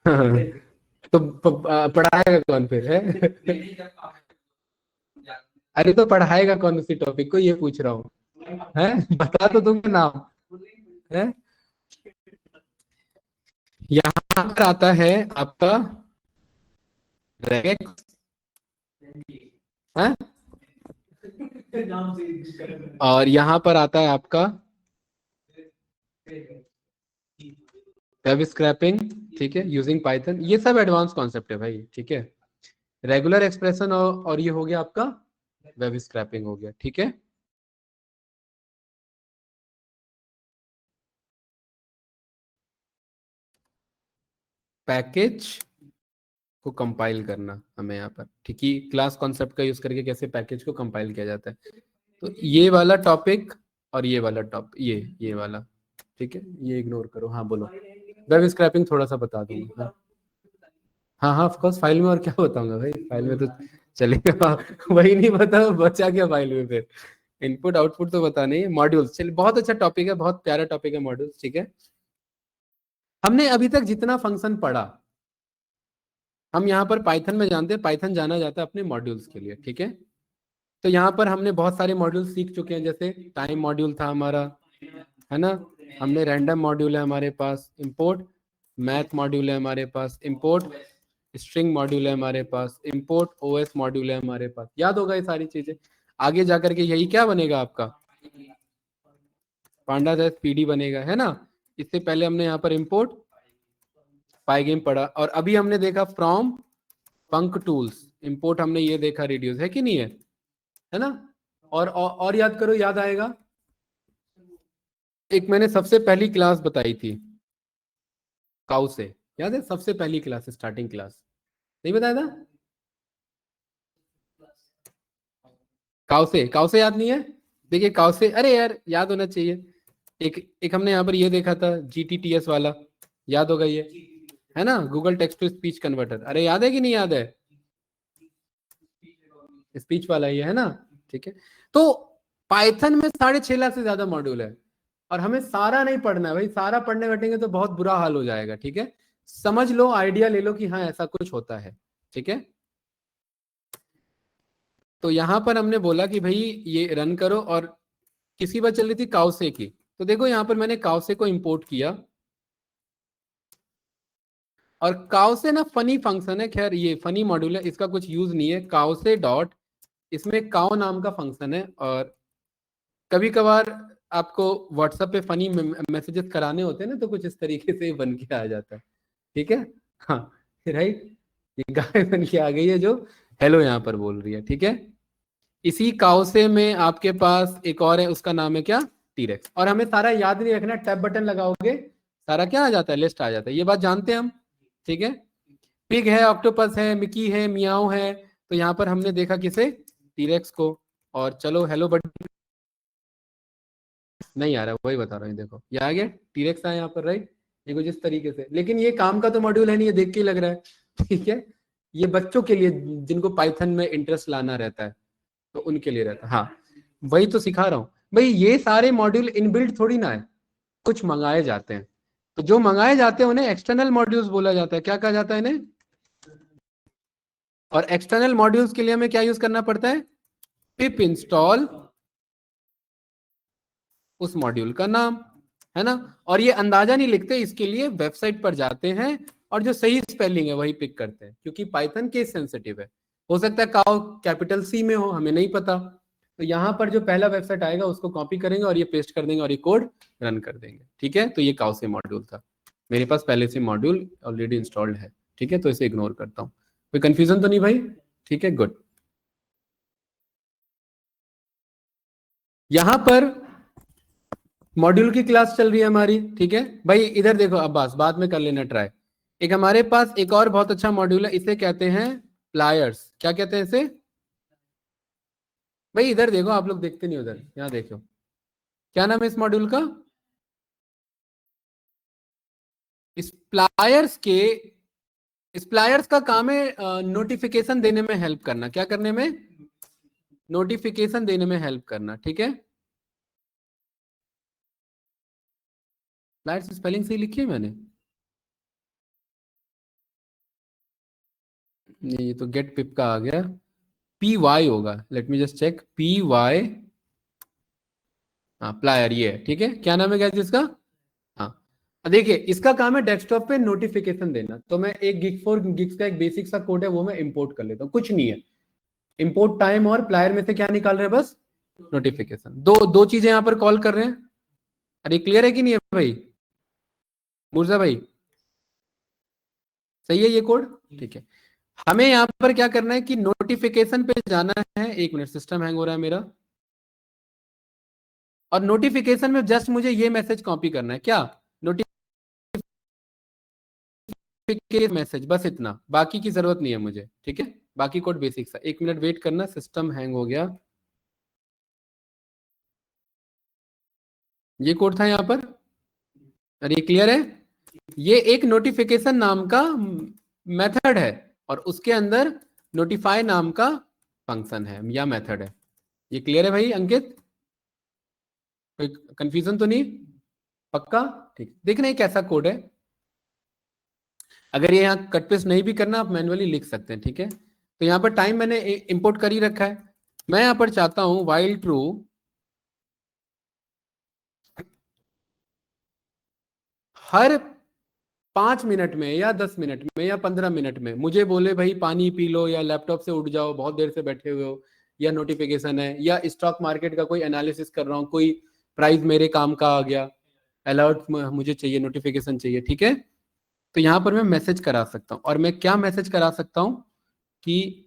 हाँ, तो पढ़ाएगा कौन फिर है अरे तो पढ़ाएगा कौन उसी टॉपिक को, ये पूछ रहा हूँ, है बता तो दूंगा नाम, है यहाँ पर आता है आपका रेगेक्स, है, और यहाँ पर आता है आपका वेब स्क्रैपिंग, ठीक है, यूजिंग पाइथन, ये सब एडवांस कॉन्सेप्ट है भाई, ठीक है, रेगुलर एक्सप्रेशन और ये हो गया आपका वेब स्क्रैपिंग हो गया, ठीक है। पैकेज को कंपाइल करना हमें यहाँ पर, ठीक है, क्लास कॉन्सेप्ट का यूज करके कैसे पैकेज को कंपाइल किया जाता है। तो ये वाला टॉपिक और ये वाला ये वाला, ठीक है, ये इग्नोर करो। हाँ बोलो। वेब स्क्रैपिंग थोड़ा सा बता दूंगा। हाँ हाँ ऑफ कोर्स, फाइल में और क्या बताऊंगा भाई, फाइल में तो चलेगा। वही नहीं बता बचा क्या फाइल में फिर, इनपुट आउटपुट तो बता नहीं। मॉड्यूल्स, चलिए बहुत अच्छा टॉपिक है, बहुत प्यारा टॉपिक है मॉड्यूल्स, ठीक है। हमने अभी तक जितना फंक्शन पढ़ा, हम यहाँ पर पाइथन में जानते हैं, पाइथन जाना जाता है अपने मॉड्यूल्स के लिए, ठीक है। तो यहाँ पर हमने बहुत सारे मॉड्यूल सीख चुके हैं, जैसे टाइम मॉड्यूल था हमारा, है ना। हमने रैंडम मॉड्यूल है हमारे पास, इंपोर्ट मैथ मॉड्यूल है हमारे पास, इंपोर्ट स्ट्रिंग मॉड्यूल है हमारे पास, इंपोर्ट ओएस मॉड्यूल है हमारे पास। याद होगा ये सारी चीजें। आगे जाकर के यही क्या बनेगा आपका, पांडास पीडी बनेगा, है ना। इससे पहले हमने यहाँ पर इंपोर्ट पाइगेम पढ़ा, और अभी हमने देखा फ्रॉम फंक टूल्स, इंपोर्ट हमने ये देखा रिड्यूस, है कि नहीं है ना। और याद करो, याद आएगा। एक मैंने सबसे पहली क्लास बताई थी काउ से, याद है, सबसे पहली क्लास, स्टार्टिंग क्लास, नहीं बताया था। काउ से याद नहीं है। देखिए काउ से, अरे यार याद होना चाहिए। एक एक हमने यहाँ पर ये देखा था GTTS वाला, याद होगा ये, है ना, Google text to speech converter. अरे याद है कि नहीं याद है, स्पीच वाला ये, है ना, ठीक है। तो पाइथन में 6.5 लाख से ज्यादा मॉड्यूल है, और हमें सारा नहीं पढ़ना है भाई, सारा पढ़ने बैठेंगे तो बहुत बुरा हाल हो जाएगा, ठीक है। समझ लो, आइडिया ले लो कि हाँ ऐसा कुछ होता है, ठीक है। तो यहां पर हमने बोला कि भाई ये रन करो, और किसी बात चल रही थी काउसे की। तो देखो यहाँ पर मैंने काउसे को इंपोर्ट किया, और काउसे ना फनी फंक्शन है, खैर ये फनी मॉड्यूल है, इसका कुछ यूज नहीं है। काउसे डॉट, इसमें काउ नाम का फंक्शन है, और कभी कभार आपको व्हाट्सएप पे फनी मैसेजेस कराने होते हैं ना, तो कुछ इस तरीके से बन के आ जाता है, ठीक है। हाँ राइट, ये गाय बन के आ गई है जो हेलो यहाँ पर बोल रही है, ठीक है। इसी काउसे में आपके पास एक और है, उसका नाम है क्या, टीरेक्स। और हमें सारा याद नहीं रखना, टैब बटन लगाओगे सारा क्या आ जाता है, लिस्ट आ जाता है, ये बात जानते हैं हम, ठीक है। पिग है, ऑक्टोपस है, मिकी है, मियाओ है, तो यहाँ पर हमने देखा किसे, टीरेक्स को। और चलो हेलो बट नहीं आ रहा, वही बता रहा हूँ, देखो ये आ गया, टीरेक्स आया यहाँ पर, राइट। ये कुछ इस तरीके से, लेकिन ये काम का तो मॉड्यूल है नहीं, ये देख के ही लग रहा है, ठीक है। ये बच्चों के लिए जिनको पाइथन में इंटरेस्ट लाना रहता है, तो उनके लिए रहता है, हाँ वही तो सिखा रहा हूँ भाई। ये सारे मॉड्यूल इनबिल्ट थोड़ी ना है, कुछ मंगाए जाते हैं। तो जो मंगाए जाते हैं उन्हें एक्सटर्नल मॉड्यूल्स बोला जाता है। क्या कहा जाता है इन्हें, और एक्सटर्नल मॉड्यूल्स के लिए हमें क्या यूज करना पड़ता है, पिप इंस्टॉल उस मॉड्यूल का नाम, है ना। और ये अंदाजा नहीं लिखते, इसके लिए वेबसाइट पर जाते हैं, और जो सही स्पेलिंग है वही पिक करते हैं, क्योंकि पाइथन केस सेंसिटिव है। हो सकता है काउ कैपिटल C में हो, हमें नहीं पता। तो यहाँ पर जो पहला वेबसाइट आएगा उसको कॉपी करेंगे और ये पेस्ट कर देंगे और ये कोड रन कर देंगे, ठीक है। तो ये काउ से मॉड्यूल था, मेरे पास पहले से मॉड्यूल ऑलरेडी इंस्टॉल्ड है, ठीक है, तो इसे इग्नोर करता हूँ। कोई कंफ्यूजन तो नहीं भाई, ठीक है, गुड। यहां पर मॉड्यूल की क्लास चल रही है हमारी, ठीक है भाई। इधर देखो अब्बास, बाद में कर लेना ट्राई। एक हमारे पास एक और बहुत अच्छा मॉड्यूल है, इसे कहते हैं प्लायर्स। क्या कहते हैं इसे भाई, इधर देखो, आप लोग देखते नहीं उधर, यहाँ देखो, क्या नाम है इस मॉड्यूल का, स्प्लायर्स के। स्प्लायर्स का काम है नोटिफिकेशन देने में हेल्प करना। क्या करने में, नोटिफिकेशन देने में हेल्प करना, ठीक है। स्प्लायर्स स्पेलिंग सही लिखी है मैंने, नहीं ये तो गेट पिप का आ गया, PY होगा, let me just check, PY, हाँ प्लायर ये है, ठीक है। क्या नाम है क्या इसका, हाँ। देखिए इसका काम है डेस्कटॉप पे नोटिफिकेशन देना। तो मैं एक गिग्स का एक बेसिक सा कोड है वो मैं इंपोर्ट कर लेता हूँ, कुछ नहीं है। इंपोर्ट टाइम और प्लायर में से क्या निकाल रहे हैं, बस नोटिफिकेशन। दो दो चीजें यहाँ पर कॉल कर रहे हैं। अरे क्लियर है कि नहीं है भाई, मुर्जा भाई, सही है ये कोड, ठीक है। हमें यहाँ पर क्या करना है कि नोटिफिकेशन पे जाना है। एक मिनट, सिस्टम हैंग हो रहा है मेरा। और नोटिफिकेशन में जस्ट मुझे ये मैसेज कॉपी करना है। क्या? नोटिफिकेशन मैसेज, बस इतना, बाकी की जरूरत नहीं है मुझे। ठीक है, बाकी कोड बेसिक सा। एक मिनट वेट करना, सिस्टम हैंग हो गया। ये कोड था यहाँ पर। अरे क्लियर है? ये एक नोटिफिकेशन नाम का मेथड है और उसके अंदर नोटिफाई नाम का फंक्शन है या मेथड है। ये क्लियर है भाई अंकित? कोई कंफ्यूजन तो नहीं? पक्का? ठीक, देखना ये कैसा कोड है। अगर ये यहाँ कट पेस्ट नहीं भी करना, आप मैन्युअली लिख सकते हैं। ठीक है, तो यहाँ पर टाइम मैंने इंपोर्ट कर ही रखा है। मैं यहाँ पर चाहता हूं वाइल ट्रू, हर 5 मिनट में या 10 मिनट में या 15 मिनट में मुझे बोले भाई पानी पी लो या लैपटॉप से उठ जाओ, बहुत देर से बैठे हुए हो, या नोटिफिकेशन है, या स्टॉक मार्केट का कोई एनालिसिस कर रहा हूँ, कोई प्राइस मेरे काम का आ गया, अलर्ट मुझे चाहिए, नोटिफिकेशन चाहिए। ठीक है, तो यहाँ पर मैं मैसेज करा सकता हूँ। और मैं क्या मैसेज करा सकता हूँ कि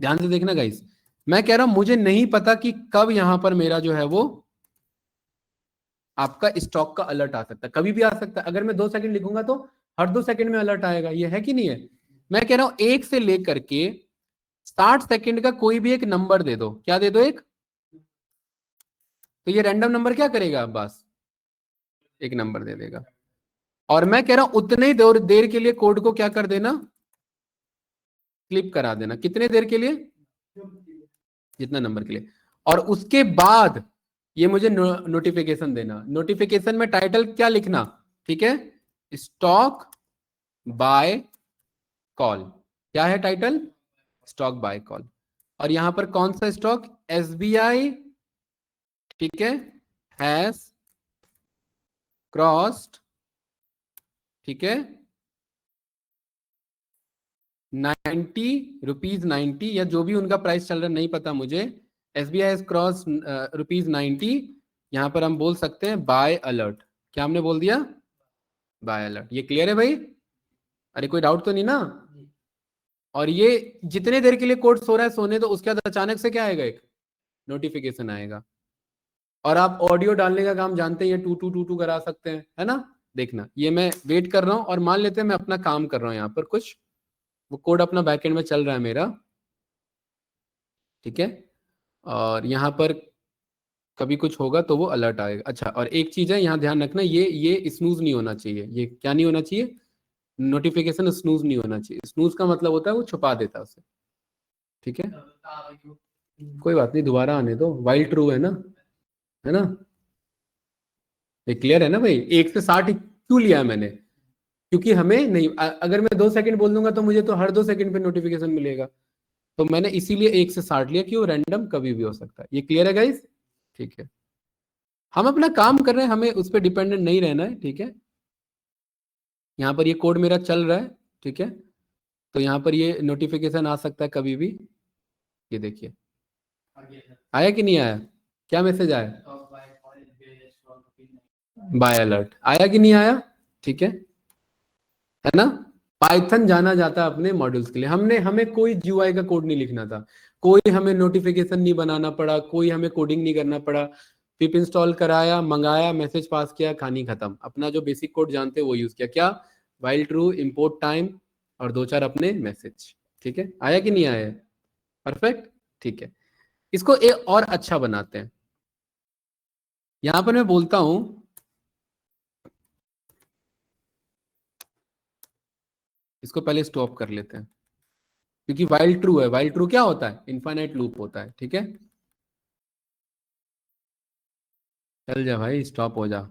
ध्यान से देखना गाइस, मैं कह रहा हूं मुझे नहीं पता कि कब यहां पर मेरा जो है वो आपका स्टॉक का अलर्ट आ सकता है, कभी भी आ सकता है। अगर मैं 2 सेकंड लिखूंगा तो हर 2 सेकंड में अलर्ट आएगा, ये है कि नहीं है? मैं कह रहा हूं 1 से लेकर के 60 सेकंड का कोई भी एक नंबर दे दो। क्या दे दो? एक। तो ये रैंडम नंबर क्या करेगा? बस एक नंबर दे देगा। और मैं कह रहा हूं उतने ही देर के लिए कोड को क्या कर देना, क्लिप करा देना। कितने देर के लिए? जितना नंबर के लिए। और उसके बाद ये मुझे नोटिफिकेशन देना। नोटिफिकेशन में टाइटल क्या लिखना? ठीक है, स्टॉक बाय कॉल। क्या है टाइटल? Stock bye call. और यहां पर कौन सा स्टॉक? एसबीआई, ठीक है, हैज क्रॉस्ड, ठीक है, 90 रुपीज 90, या जो भी उनका प्राइस चल रहा है नहीं पता मुझे। SBI has cross rupees 90। यहां पर हम बोल सकते हैं बाय अलर्ट। क्या हमने बोल दिया? Bye alert. ये क्लियर है भाई? अरे कोई डाउट तो नहीं ना? और ये जितने देर के लिए कोड सो रहा है सोने दो, उसके बाद अचानक से क्या आएगा? एक नोटिफिकेशन आएगा। और आप ऑडियो डालने का काम जानते हैं, टू टू टू टू करा सकते हैं, है ना? देखना, ये मैं वेट कर रहा हूं और मान लेते हैं मैं अपना काम कर रहा हूं यहाँ पर कुछ, वो कोड अपना बैकएंड में चल रहा है मेरा। ठीक है, और यहाँ पर कभी कुछ होगा तो वो अलर्ट आएगा। अच्छा, और एक चीज है यहाँ ध्यान रखना, ये स्नूज नहीं होना चाहिए। ये क्या नहीं होना चाहिए? नोटिफिकेशन स्नूज नहीं होना चाहिए। स्नूज का मतलब होता है वो छुपा देता है उसे। ठीक है, कोई बात नहीं, दोबारा आने दो, वाइल ट्रू है ना, है ना? ये क्लियर है ना भाई? 1 से 60 क्यों लिया है मैंने? क्योंकि हमें नहीं, अगर मैं 2 सेकंड बोल दूंगा तो मुझे तो हर 2 सेकंड पे नोटिफिकेशन मिलेगा। तो मैंने इसीलिए 1 से 60 लिया कि वो रैंडम कभी भी हो सकता है। ये क्लियर है गाइस? ठीक है, हम अपना काम कर रहे हैं, हमें उस पर डिपेंडेंट नहीं रहना है। ठीक है, यहाँ पर ये कोड मेरा चल रहा है। ठीक है, तो यहाँ पर ये नोटिफिकेशन आ सकता है कभी भी। ये देखिए, आया कि नहीं आया? क्या मैसेज आया? बाय अलर्ट आया कि नहीं आया? ठीक है ना? पाइथन जाना जाता है अपने मॉड्यूल्स के लिए। हमें कोई जीयूआई का कोड नहीं लिखना था, कोई हमें नोटिफिकेशन नहीं बनाना पड़ा, कोई हमें कोडिंग नहीं करना पड़ा। पिप इंस्टॉल कराया, मंगाया, मैसेज पास किया, कहानी खत्म। अपना जो बेसिक कोड जानते हैं वो यूज किया। क्या? वाइल ट्रू, इम्पोर्ट टाइम, और 2 4 अपने मैसेज। ठीक है, आया कि नहीं आया? परफेक्ट। ठीक है, इसको एक और अच्छा बनाते हैं। यहां पर मैं बोलता हूं, इसको पहले स्टॉप कर लेते हैं, क्योंकि वाइल ट्रू है। वाइल ट्रू क्या होता है? इनफाइनाइट लूप होता है। ठीक है, चल जा भाई, स्टॉप हो जा।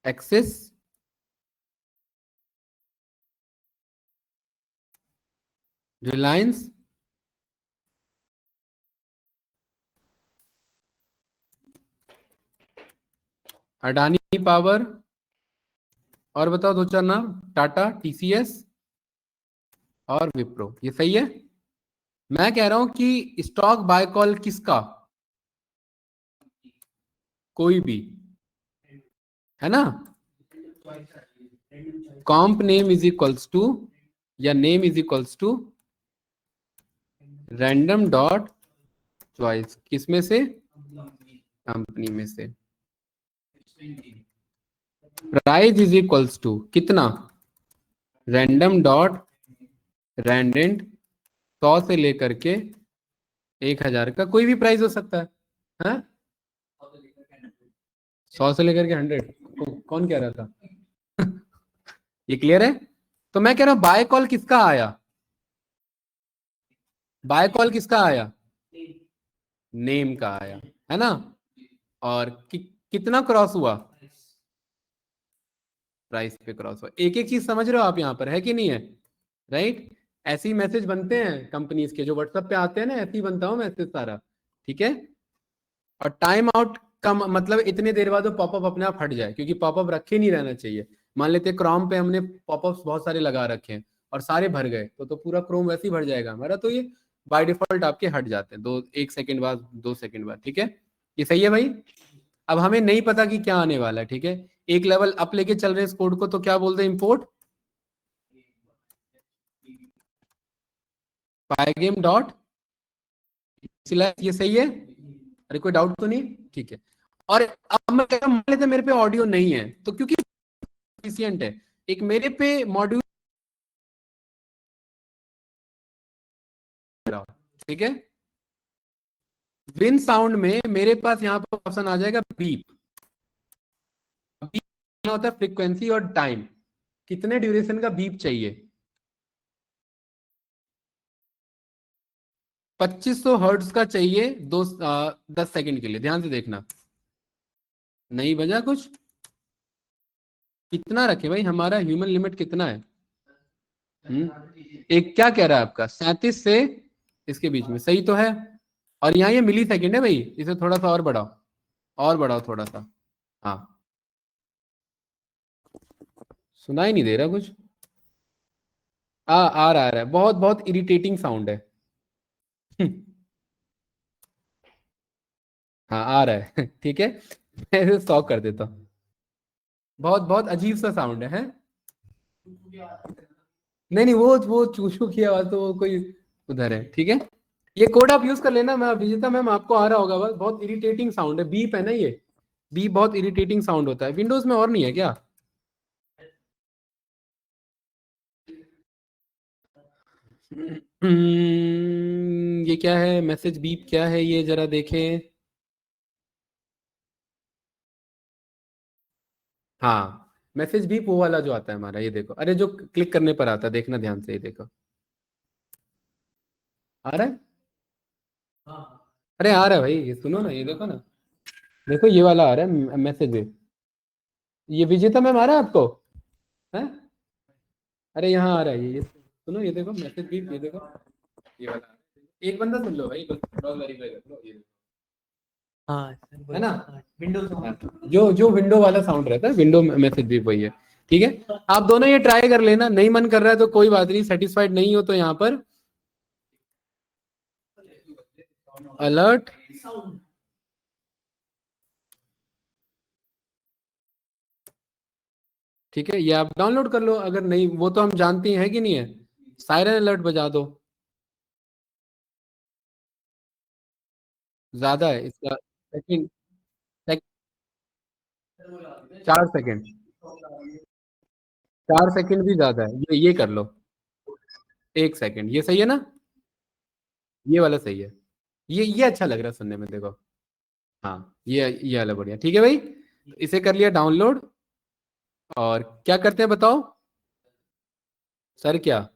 एक्सेस रिलायंस अडानी पावर, और बताओ 2 4 नाम, टाटा, टीसीएस और विप्रो। ये सही है? मैं कह रहा हूं कि स्टॉक बाय कॉल किसका? कोई भी, है ना। Comp name is equals to, या name is equals to random dot choice, किसमें से, कंपनी में से। प्राइस इज इक्वल्स टू कितना, रैंडम डॉट रैंडेंट 100 से लेकर के 1000 का कोई भी प्राइस हो सकता है, हाँ? 100 से लेकर के 100, कौन कह रहा था? ये क्लियर है। तो मैं कह रहा हूं बाय कॉल किसका आया, बाय कॉल किसका आया, नेम का आया, है ना। और कितना क्रॉस हुआ, प्राइस पे क्रॉस हुआ। एक एक चीज समझ रहे हो आप यहाँ पर, है कि नहीं है, राइट। ऐसे ही मैसेज बनते हैं कंपनीज के, जो व्हाट्सएप पे आते हैं ना, ऐसे ही बनता हूँ मैसेज सारा, ठीक है। और टाइम आउट का मतलब इतने देर बाद वो पॉपअप अपने आप हट जाए, क्योंकि पॉपअप रखे नहीं रहना चाहिए। मान लेते क्रोम पे हमने पॉपअप्स बहुत सारे लगा रखे हैं और सारे भर गए, तो पूरा क्रोम वैसे ही भर जाएगा हमारा। तो ये बाय डिफॉल्ट आपके हट जाते हैं 1 सेकंड बाद, 2 सेकंड बाद, ठीक है। ये सही है भाई। अब हमें नहीं पता कि क्या आने वाला है, ठीक है। एक लेवल अप लेके चल रहे हैं इस कोड को, तो क्या बोलते हैं, इंपोर्ट पाइगेम डॉट स्लैश, ये सही है। अरे कोई डाउट तो नहीं, ठीक है। और अब मैं कह रहा हूं, मान लेते मेरे पे ऑडियो नहीं है, तो क्योंकि एफिशिएंट है, एक मेरे पे मॉड्यूल, ठीक है। विन साउंड में मेरे पास यहाँ पर ऑप्शन आ जाएगा बीप। बीप होता है फ्रीक्वेंसी और टाइम, कितने ड्यूरेशन का बीप चाहिए। 2500 हर्ट्ज का चाहिए, 10 सेकंड के लिए। ध्यान से देखना, नहीं बजा कुछ। कितना रखे भाई, हमारा ह्यूमन लिमिट कितना है। एक क्या कह रहा है आपका, 37 से इसके बीच में, सही तो है। और यहाँ ये मिली सेकेंड है भाई, इसे थोड़ा सा और बढ़ाओ, और बढ़ाओ थोड़ा सा। हाँ, सुनाई नहीं दे रहा कुछ। आ रहा है, बहुत बहुत इरिटेटिंग साउंड है। हाँ आ रहा है। ठीक है, मैं इसे स्टॉप कर देता हूँ। बहुत बहुत अजीब सा साउंड है। नहीं नहीं, वो चूचू की आवाज तो वो कोई उधर है, ठीक है। ये कोड आप यूज कर लेना, मैं विजेता मैम आपको आ रहा होगा। बस बहुत इरिटेटिंग साउंड है, बीप है ना ये, बीप बहुत इरिटेटिंग साउंड होता है। विंडोज में और नहीं है क्या? ये क्या है, मैसेज बीप क्या है ये, जरा देखें। हाँ, मैसेज बीप वो वाला जो आता है हमारा, ये देखो। अरे जो क्लिक करने पर आता है, देखना ध्यान से, ये देखो आ रहा है। अरे आ रहा है भाई, ये सुनो ना, ये देखो ना, देखो ये वाला आ रहा है मैसेज बीप। ये विजेता मैम आ रहा है आपको, है? अरे यहाँ आ रहा है ये सुनो, ये देखो मैसेज बीप, ये देखो ये वाला। एक बंदा सुन लो भाई, बस ब्राउज वेरीफाई कर लो, ये हाँ है ना। विंडोज। जो जो विंडो वाला साउंड रहता है, विंडो मैसेज भी वही है, ठीक है। आप दोनों ये ट्राई कर लेना, नहीं मन कर रहा है तो कोई बात नहीं, सेटिस्फाइड नहीं हो तो यहाँ पर अलर्ट ठीक है, ये आप डाउनलोड कर लो। अगर नहीं, वो तो हम जानते हैं कि नहीं है, सायरन अलर्ट बजा दो। ज्यादा है इसका सेकंड, 4 सेकंड, 4 सेकंड भी ज्यादा है, ये कर लो। 1 सेकंड, ये सही है ना, ये वाला सही है। ये अच्छा लग रहा है सुनने में, देखो। हाँ, ये वाला बढ़िया, ठीक है भाई। तो इसे कर लिया डाउनलोड, और क्या करते हैं बताओ सर, क्या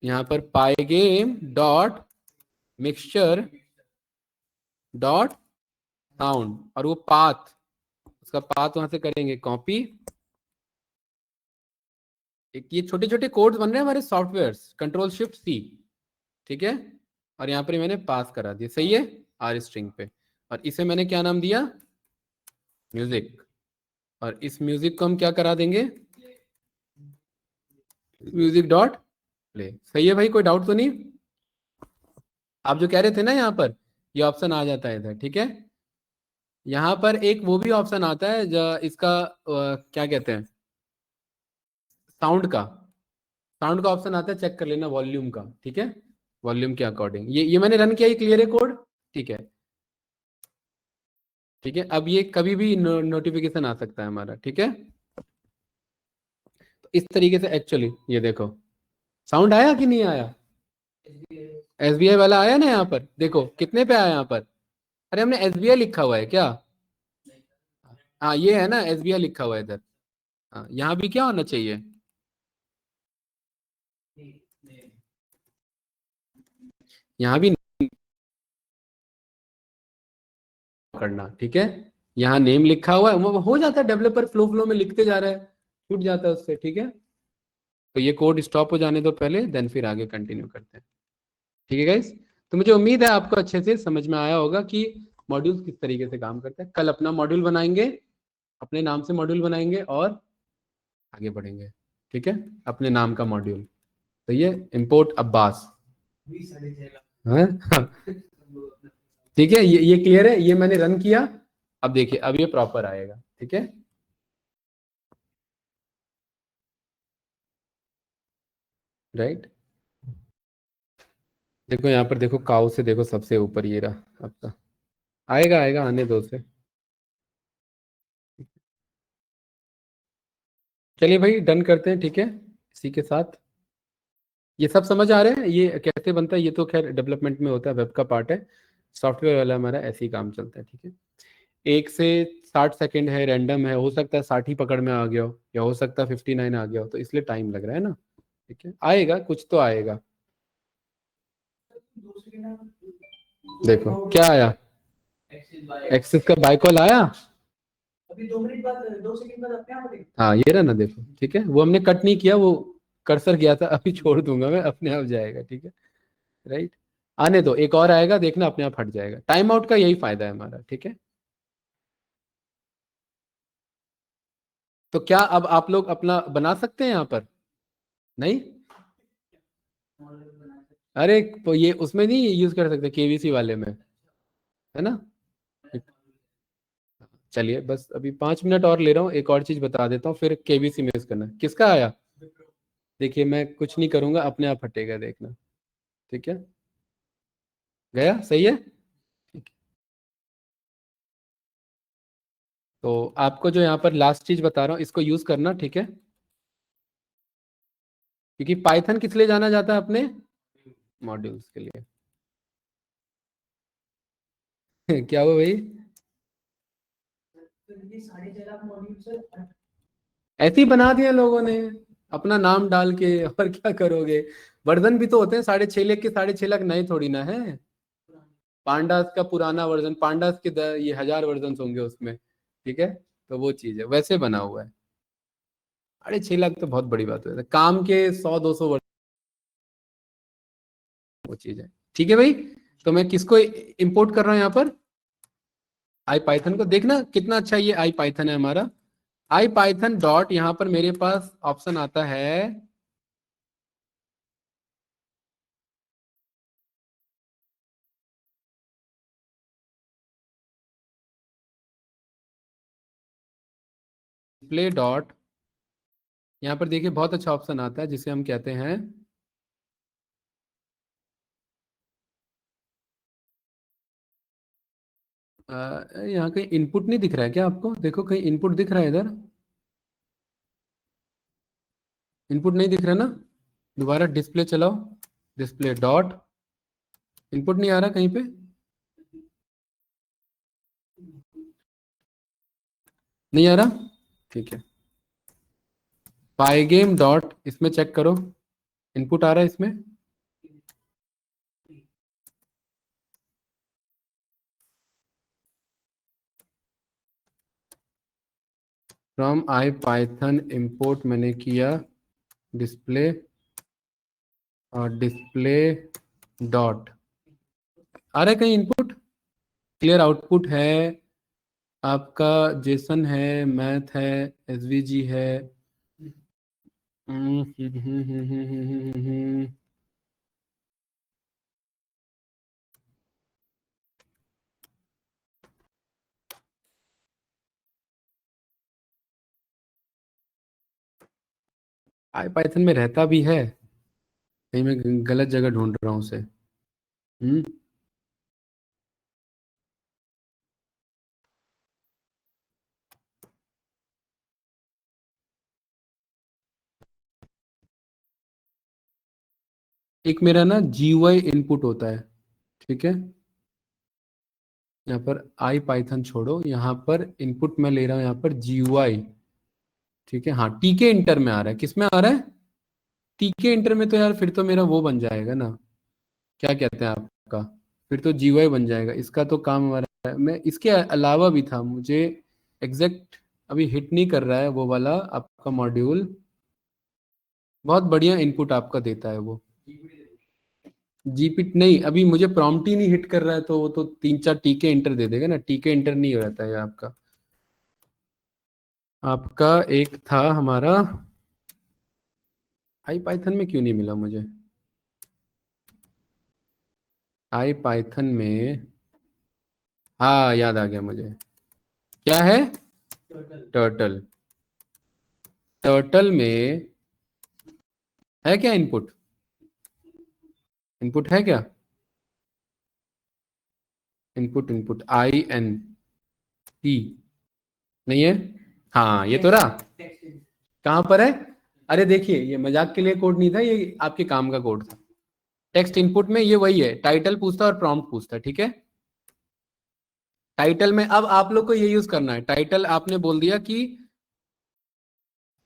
यहाँ पर पाइगेम डॉट मिक्सचर डॉट साउंड, और वो पाथ, उसका पाथ वहां से करेंगे कॉपी। एक ये छोटे छोटे कोड्स बन रहे हैं हमारे सॉफ्टवेयर्स, कंट्रोल शिफ्ट सी, ठीक है। और यहाँ पर मैंने पास करा दिया, सही है, आर स्ट्रिंग पे। और इसे मैंने क्या नाम दिया, म्यूजिक। और इस म्यूजिक को हम क्या करा देंगे, म्यूजिक डॉट प्ले। सही है भाई, कोई डाउट तो नहीं। आप जो कह रहे थे ना, यहाँ पर ये ऑप्शन आ जाता है इधर, ठीक है। यहाँ पर एक वो भी ऑप्शन आता है जो इसका क्या कहते हैं, साउंड का ऑप्शन आता है, चेक कर लेना वॉल्यूम का, ठीक है। वॉल्यूम के अकॉर्डिंग ये मैंने रन किया, ये क्लियर है कोड, ठीक है। ठीक है, अब ये कभी भी नोटिफिकेशन आ सकता है हमारा, ठीक है। तो इस तरीके से एक्चुअली ये देखो साउंड आया कि नहीं आया, एसबीआई वाला आया ना यहाँ पर, देखो कितने पे आया यहाँ पर। अरे हमने एसबीआई लिखा हुआ है क्या, हाँ ये है ना एसबीआई लिखा हुआ है इधर। हाँ यहाँ भी क्या होना चाहिए, यहाँ भी करना, ठीक है। यहाँ नेम लिखा हुआ है, वो हो जाता है, डेवलपर फ्लो फ्लो में लिखते जा रहा है, छूट जाता है उससे, ठीक है। तो ये कोड स्टॉप हो जाने दो पहले, देन फिर आगे कंटिन्यू करते हैं, ठीक है गाइस। तो मुझे उम्मीद है आपको अच्छे से समझ में आया होगा कि मॉड्यूल्स किस तरीके से काम करते हैं। कल अपना मॉड्यूल बनाएंगे, अपने नाम से मॉड्यूल बनाएंगे और आगे बढ़ेंगे, ठीक है। अपने नाम का मॉड्यूल, तो ये इम्पोर्ट अब्बास, हाँ ठीक है, ये क्लियर है, ये मैंने रन किया। अब देखिए अब ये प्रॉपर आएगा, ठीक है। राइट, देखो यहाँ पर देखो काउ से देखो सबसे ऊपर ये रहा आपका, आएगा आएगा आने दो उसे। चलिए भाई डन करते हैं, ठीक है। इसी के साथ ये सब समझ आ रहे हैं ये कैसे बनता है, ये तो खैर डेवलपमेंट में होता है, वेब का पार्ट है। सॉफ्टवेयर वाला हमारा ऐसे ही काम चलता है, ठीक है। 1 से 60 सेकंड है, रैंडम है, हो सकता है 60 ही पकड़ में आ गया हो, या हो सकता है 59 आ गया हो, तो इसलिए टाइम लग रहा है ना, ठीक है। आएगा कुछ तो आएगा, देखो क्या आया, एक्सिस का बाइकॉल आया, अभी 2 मिनट बाद 2 सेकंड बाद अपने आप आएगा। हाँ ये रहा ना देखो, ठीक है, वो हमने कट नहीं किया, वो कर्सर गया था, अभी छोड़ दूंगा मैं, अपने आप जाएगा, ठीक है। राइट, आने दो, एक और आएगा, देखना अपने आप हट जाएगा, टाइम आउट का यही फायदा है हमारा, ठीक है। तो क्या अब आप लोग अपना बना सकते हैं यहाँ पर, नहीं, अरे तो ये उसमें नहीं यूज कर सकते, केवीसी वाले में, है ना। चलिए बस अभी 5 मिनट और ले रहा हूँ, एक और चीज बता देता हूँ, फिर केबीसी में यूज करना। किसका आया, देखिए मैं कुछ नहीं करूंगा, अपने आप हटेगा, देखना, ठीक है। गया, सही है, ठीक है। तो आपको जो यहाँ पर लास्ट चीज बता रहा हूँ इसको यूज करना, ठीक है। क्योंकि पाइथन किस लिए जाना जाता है, अपने मॉड्यूल्स के लिए क्या हुआ भाई, ऐसे ही बना दिया लोगों ने अपना नाम डाल के, और क्या करोगे। वर्जन भी तो होते हैं, 6.5 लाख के, 6.5 लाख नए थोड़ी ना है। पांडास का पुराना वर्जन, पांडास के ये 1000 वर्जन होंगे उसमें, ठीक है। तो वो चीज है, वैसे बना हुआ है। 6.5 लाख तो बहुत बड़ी बात है, काम के 100-200 वर्जन, वो चीज है, ठीक है भाई। तो मैं किसको इंपोर्ट कर रहा हूँ यहाँ पर, आई पाइथन को, देखना कितना अच्छा ये आई पाइथन है हमारा। आई पाइथन डॉट, यहाँ पर मेरे पास ऑप्शन आता है, प्ले डॉट, यहाँ पर देखिए बहुत अच्छा ऑप्शन आता है जिसे हम कहते हैं, यहाँ कहीं इनपुट नहीं दिख रहा है क्या आपको, देखो कहीं इनपुट दिख रहा है इधर, इनपुट नहीं दिख रहा ना, दोबारा डिस्प्ले चलाओ, डिस्प्ले डॉट, इनपुट नहीं आ रहा कहीं पे, नहीं आ रहा, ठीक है। पाईगेम डॉट, इसमें चेक करो, इनपुट आ रहा है इसमें, फ्रॉम आई पाइथन इंपोर्ट मैंने किया, डिस्प्ले और डिस्प्ले डॉट, आ रहा है कहीं इनपुट, क्लियर आउटपुट है आपका, जेसन है, मैथ है, एसवीजी है, आई पाइथन में रहता भी है, कहीं मैं गलत जगह ढूंढ रहा हूँ उसे। हम्म। एक मेरा ना GUI इनपुट होता है, ठीक है। यहाँ पर आई पाइथन छोड़ो, यहाँ पर इनपुट मैं ले रहा हूँ, यहाँ पर GUI, ठीक है। हाँ, टीके इंटर में आ रहा है, किस में आ रहा है? टीके इंटर में। तो यार फिर तो मेरा वो बन जाएगा ना, क्या कहते हैं आपका, फिर तो GUI बन जाएगा। इसका तो काम हमारा है। मैं इसके अलावा भी था, मुझे एग्जैक्ट अभी हिट नहीं कर रहा है वो वाला आपका मॉड्यूल। बहुत बढ़िया इनपुट आपका देता है वो। जीपीटी नहीं, अभी मुझे प्रॉम्प्ट ही नहीं हिट कर रहा है, तो वो तो 3-4 टीके इंटर दे देगा ना। टीके इंटर नहीं हो रहता है आपका। आपका एक था हमारा, आई पाइथन में क्यों नहीं मिला मुझे? आई पाइथन में, हाँ याद आ गया मुझे। क्या है? टर्टल। टर्टल में है क्या इनपुट? इनपुट है क्या? इनपुट, इनपुट INP नहीं है। हाँ ये तो रहा। कहाँ पर है? अरे देखिए, ये मजाक के लिए कोड नहीं था, ये आपके काम का कोड था। टेक्स्ट इनपुट में ये वही है, टाइटल पूछता है और प्रॉम्प्ट पूछता है, ठीक है। टाइटल में अब आप लोग को ये यूज करना है। टाइटल आपने बोल दिया कि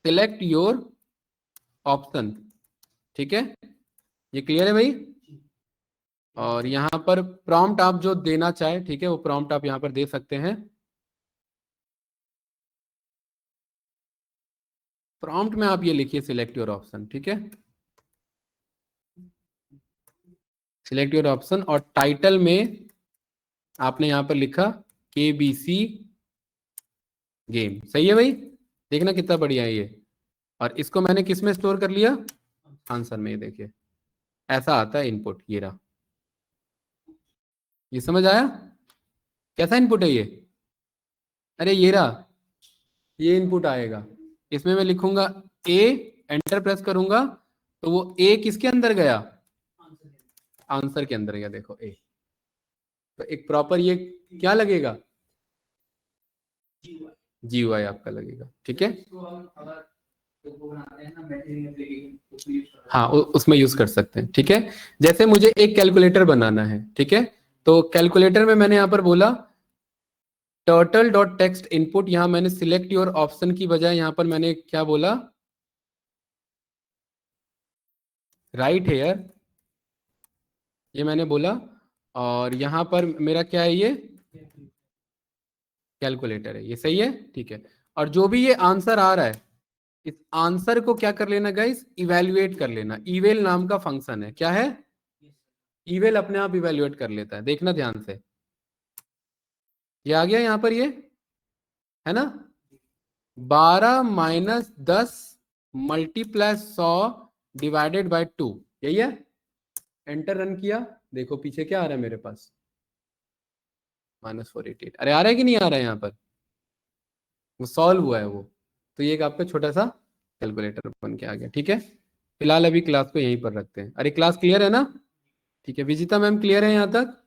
सिलेक्ट योर ऑप्शन, ठीक है। ये क्लियर है भाई? और यहाँ पर प्रॉम्प्ट आप जो देना चाहे, ठीक है, वो प्रॉम्प्ट आप यहाँ पर दे सकते हैं। प्रॉम्प्ट में आप ये लिखिए सिलेक्ट योर ऑप्शन, ठीक है। सिलेक्ट योर ऑप्शन, और टाइटल में आपने यहाँ पर लिखा KBC गेम। सही है भाई? देखना कितना बढ़िया है ये। और इसको मैंने किस में स्टोर कर लिया? आंसर में। देखिए ऐसा आता है इनपुट, ये रहा। ये समझ आया कैसा इनपुट है ये? अरे ये रहा, ये इनपुट आएगा। इसमें मैं लिखूंगा A, एंटर प्रेस करूंगा तो वो A किसके अंदर गया? आंसर के अंदर गया। देखो A, तो एक प्रॉपर ये क्या लगेगा? GUI आपका लगेगा, ठीक है। हाँ उसमें यूज कर सकते हैं, ठीक है। जैसे मुझे एक कैलकुलेटर बनाना है, ठीक है, तो कैलकुलेटर में मैंने यहाँ पर बोला टर्टल डॉट टेक्स्ट इनपुट। यहां मैंने सिलेक्ट योर ऑप्शन की बजाय यहां पर मैंने क्या बोला? राइट हेयर, ये मैंने बोला। और यहां पर मेरा क्या है? ये कैलकुलेटर है, ये सही है, ठीक है। और जो भी ये आंसर आ रहा है, इस आंसर को क्या कर लेना गाइस? इवेल्युएट कर लेना। इवेल नाम का फंक्शन है, क्या है? इवेल अपने आप इवेल्युएट कर लेता है, देखना ध्यान से। ये आ गया यहाँ पर, ये है ना। 12 - 10 मल्टीप्लाई 100 डिवाइडेड बाय 2, यही है। एंटर रन किया, देखो पीछे क्या आ रहा है मेरे पास? -488। अरे आ रहा है कि नहीं आ रहा है यहाँ पर? वो सॉल्व हुआ है वो। तो ये एक आपका छोटा सा कैलकुलेटर बन के आ गया, ठीक है। फिलहाल अभी क्लास को यहीं पर रखते हैं। अरे क्लास क्लियर है ना? ठीक है, विजिता मैम क्लियर है यहाँ तक?